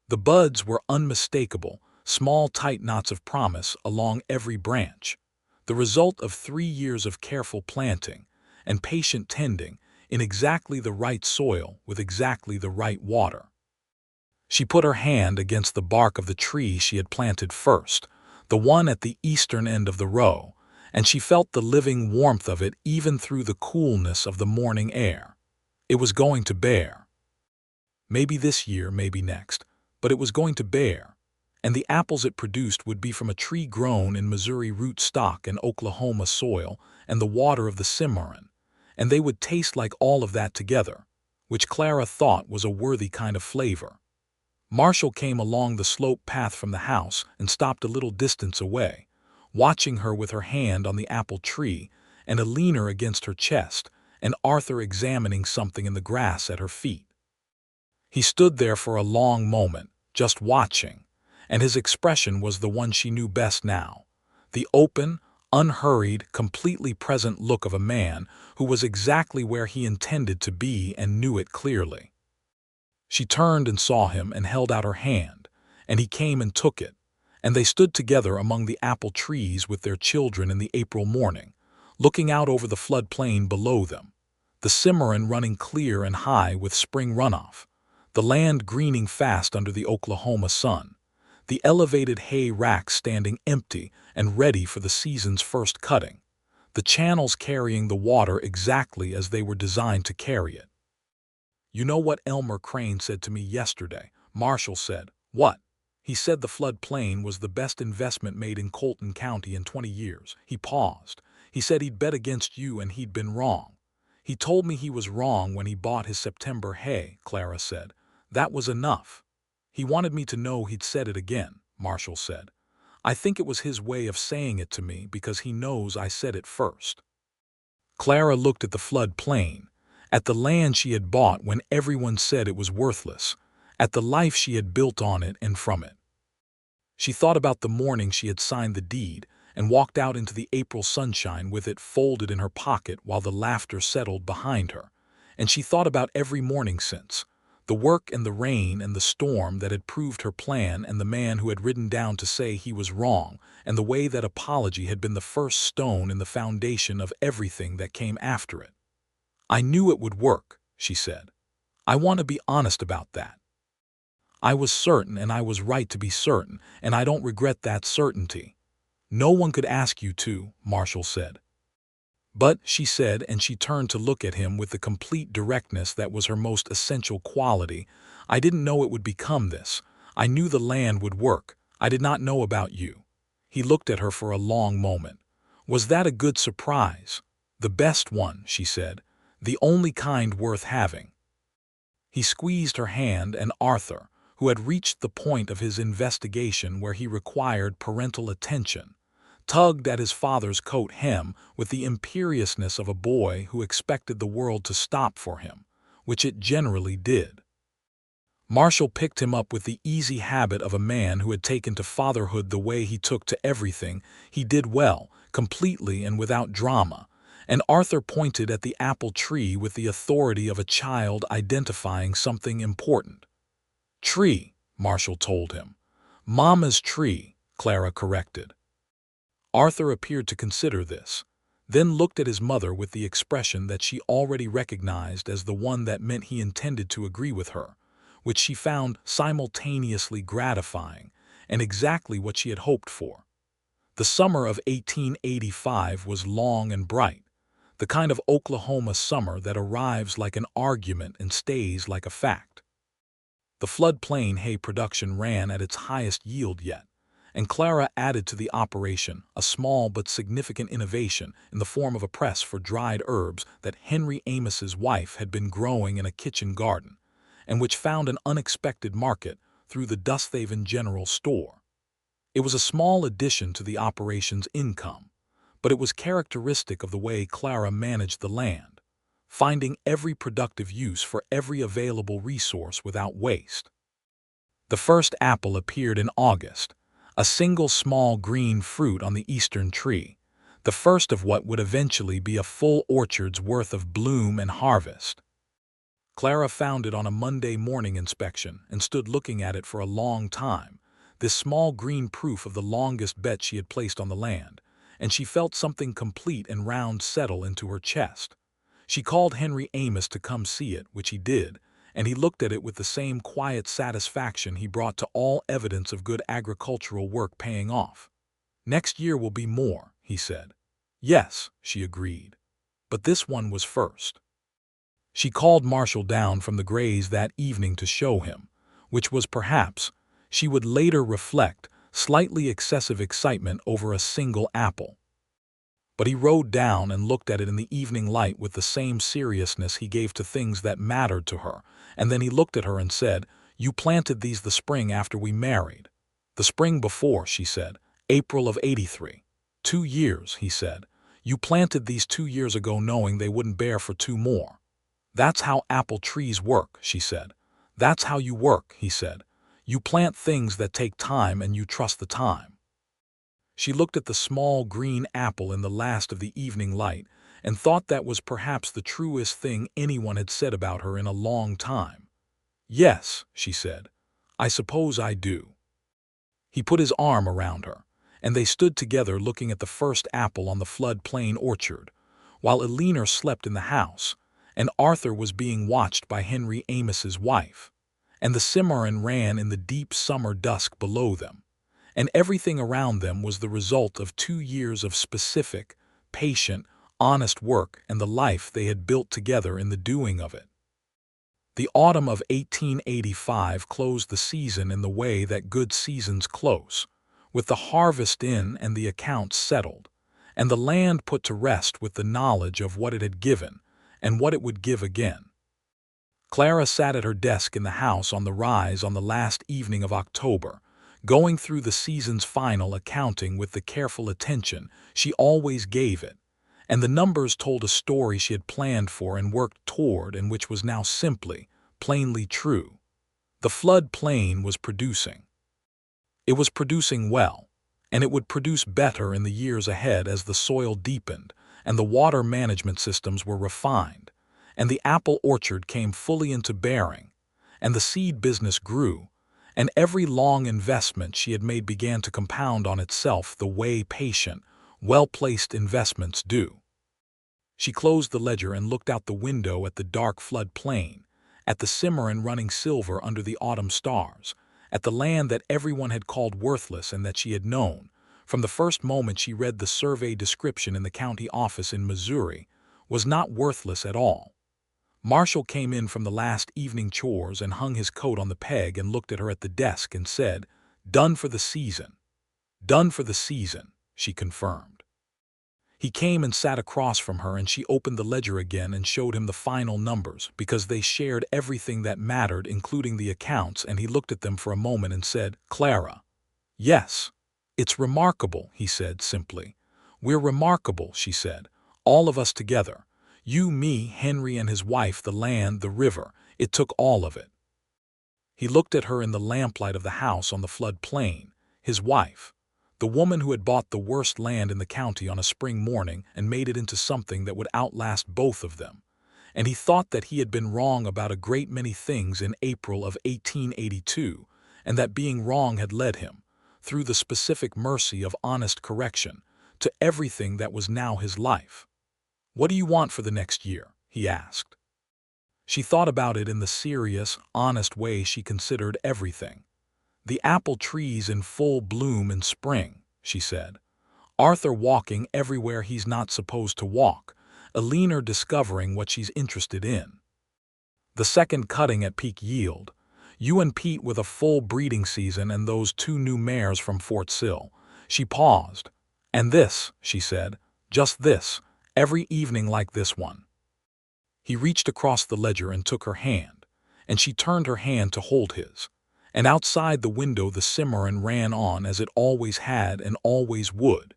The buds were unmistakable, small tight knots of promise along every branch, the result of 3 years of careful planting and patient tending in exactly the right soil with exactly the right water. She put her hand against the bark of the tree she had planted first, the one at the eastern end of the row, and she felt the living warmth of it even through the coolness of the morning air. It was going to bear. Maybe this year, maybe next, but it was going to bear, and the apples it produced would be from a tree grown in Missouri rootstock and Oklahoma soil and the water of the Cimarron, and they would taste like all of that together, which Clara thought was a worthy kind of flavor. Marshall came along the slope path from the house and stopped a little distance away, watching her with her hand on the apple tree and Eleanor against her chest and Arthur examining something in the grass at her feet. He stood there for a long moment, just watching, and his expression was the one she knew best now, the open, unhurried, completely present look of a man who was exactly where he intended to be and knew it clearly. She turned and saw him and held out her hand, and he came and took it, and they stood together among the apple trees with their children in the April morning, looking out over the flood plain below them, the Cimarron running clear and high with spring runoff, the land greening fast under the Oklahoma sun, the elevated hay racks standing empty and ready for the season's first cutting, the channels carrying the water exactly as they were designed to carry it. "You know what Elmer Crane said to me yesterday," Marshall said. "What?" "He said the flood plain was the best investment made in Colton County in 20 years. He paused. "He said he'd bet against you and he'd been wrong." "He told me he was wrong when he bought his September hay," Clara said. "That was enough." "He wanted me to know he'd said it again," Marshall said. "I think it was his way of saying it to me because he knows I said it first." Clara looked at the flood plain, at the land she had bought when everyone said it was worthless, at the life she had built on it and from it. She thought about the morning she had signed the deed and walked out into the April sunshine with it folded in her pocket while the laughter settled behind her, and she thought about every morning since. The work and the rain and the storm that had proved her plan, and the man who had ridden down to say he was wrong, and the way that apology had been the first stone in the foundation of everything that came after it. "I knew it would work," she said. "I want to be honest about that. I was certain, and I was right to be certain, and I don't regret that certainty." "No one could ask you to," Marshall said. "But," she said, and she turned to look at him with the complete directness that was her most essential quality, "I didn't know it would become this. I knew the land would work. I did not know about you." He looked at her for a long moment. "Was that a good surprise?" "The best one," she said. "The only kind worth having." He squeezed her hand, and Arthur, who had reached the point of his investigation where he required parental attention, tugged at his father's coat hem with the imperiousness of a boy who expected the world to stop for him, which it generally did. Marshall picked him up with the easy habit of a man who had taken to fatherhood the way he took to everything. He did well, completely and without drama, and Arthur pointed at the apple tree with the authority of a child identifying something important. "Tree," Marshall told him. "Mama's tree," Clara corrected. Arthur appeared to consider this, then looked at his mother with the expression that she already recognized as the one that meant he intended to agree with her, which she found simultaneously gratifying and exactly what she had hoped for. The summer of 1885 was long and bright, the kind of Oklahoma summer that arrives like an argument and stays like a fact. The floodplain hay production ran at its highest yield yet, and Clara added to the operation a small but significant innovation in the form of a press for dried herbs that Henry Amos's wife had been growing in a kitchen garden, and which found an unexpected market through the Dusthaven General Store. It was a small addition to the operation's income, but it was characteristic of the way Clara managed the land, finding every productive use for every available resource without waste. The first apple appeared in August, a single small green fruit on the eastern tree, the first of what would eventually be a full orchard's worth of bloom and harvest. Clara found it on a Monday morning inspection and stood looking at it for a long time, this small green proof of the longest bet she had placed on the land, and she felt something complete and round settle into her chest. She called Henry Amos to come see it, which he did, and he looked at it with the same quiet satisfaction he brought to all evidence of good agricultural work paying off. "Next year will be more," he said. "Yes," she agreed. "But this one was first." She called Marshall down from the Grays that evening to show him, which was perhaps, she would later reflect, slightly excessive excitement over a single apple. But he rode down and looked at it in the evening light with the same seriousness he gave to things that mattered to her, and then he looked at her and said, "You planted these the spring after we married." "The spring before," she said. "April of '83. 2 years," he said. "You planted these 2 years ago knowing they wouldn't bear for 2 more. "That's how apple trees work," she said. "That's how you work," he said. "You plant things that take time and you trust the time." She looked at the small green apple in the last of the evening light and thought that was perhaps the truest thing anyone had said about her in a long time. "Yes," she said, "I suppose I do." He put his arm around her, and they stood together looking at the first apple on the flood-plain orchard, while Eleanor slept in the house, and Arthur was being watched by Henry Amos's wife, and the Cimarron ran in the deep summer dusk below them, and everything around them was the result of 2 years of specific, patient, honest work and the life they had built together in the doing of it. The autumn of 1885 closed the season in the way that good seasons close, with the harvest in and the accounts settled, and the land put to rest with the knowledge of what it had given and what it would give again. Clara sat at her desk in the house on the rise on the last evening of October, going through the season's final accounting with the careful attention she always gave it, and the numbers told a story she had planned for and worked toward and which was now simply, plainly true. The flood plain was producing. It was producing well, and it would produce better in the years ahead as the soil deepened and the water management systems were refined, and the apple orchard came fully into bearing, and the seed business grew, and every long investment she had made began to compound on itself the way patient, well-placed investments do. She closed the ledger and looked out the window at the dark flood plain, at the Cimarron running silver under the autumn stars, at the land that everyone had called worthless and that she had known, from the first moment she read the survey description in the county office in Missouri, was not worthless at all. Marshall came in from the last evening chores and hung his coat on the peg and looked at her at the desk and said, "Done for the season." "Done for the season," she confirmed. He came and sat across from her, and she opened the ledger again and showed him the final numbers, because they shared everything that mattered, including the accounts, and he looked at them for a moment and said, "Clara." "Yes. It's remarkable," he said simply. "We're remarkable," she said. "All of us together. You, me, Henry and his wife, the land, the river. It took all of it." He looked at her in the lamplight of the house on the flood plain, his wife, the woman who had bought the worst land in the county on a spring morning and made it into something that would outlast both of them. And he thought that he had been wrong about a great many things in April of 1882, and that being wrong had led him, through the specific mercy of honest correction, to everything that was now his life. "What do you want for the next year?" he asked. She thought about it in the serious, honest way she considered everything. "The apple trees in full bloom in spring," she said. "Arthur walking everywhere he's not supposed to walk, Eleanor discovering what she's interested in. The second cutting at peak yield. You and Pete with a full breeding season and those 2 new mares from Fort Sill." She paused. "And this," she said, "just this, every evening like this one." He reached across the ledger and took her hand, and she turned her hand to hold his. And outside the window the Cimarron ran on as it always had and always would,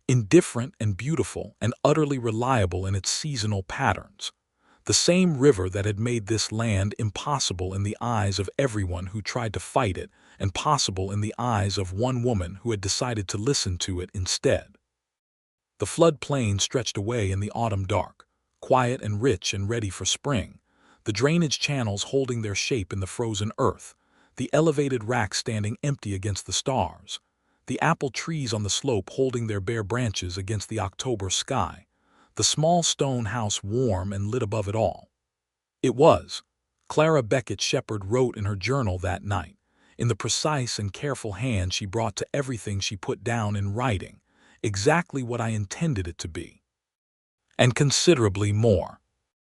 indifferent and beautiful and utterly reliable in its seasonal patterns. The same river that had made this land impossible in the eyes of everyone who tried to fight it, and possible in the eyes of one woman who had decided to listen to it instead. The flood plain stretched away in the autumn dark, quiet and rich and ready for spring, the drainage channels holding their shape in the frozen earth, the elevated racks standing empty against the stars, the apple trees on the slope holding their bare branches against the October sky, the small stone house warm and lit above it all. It was, Clara Beckett Shepherd wrote in her journal that night, in the precise and careful hand she brought to everything she put down in writing, exactly what I intended it to be. And considerably more.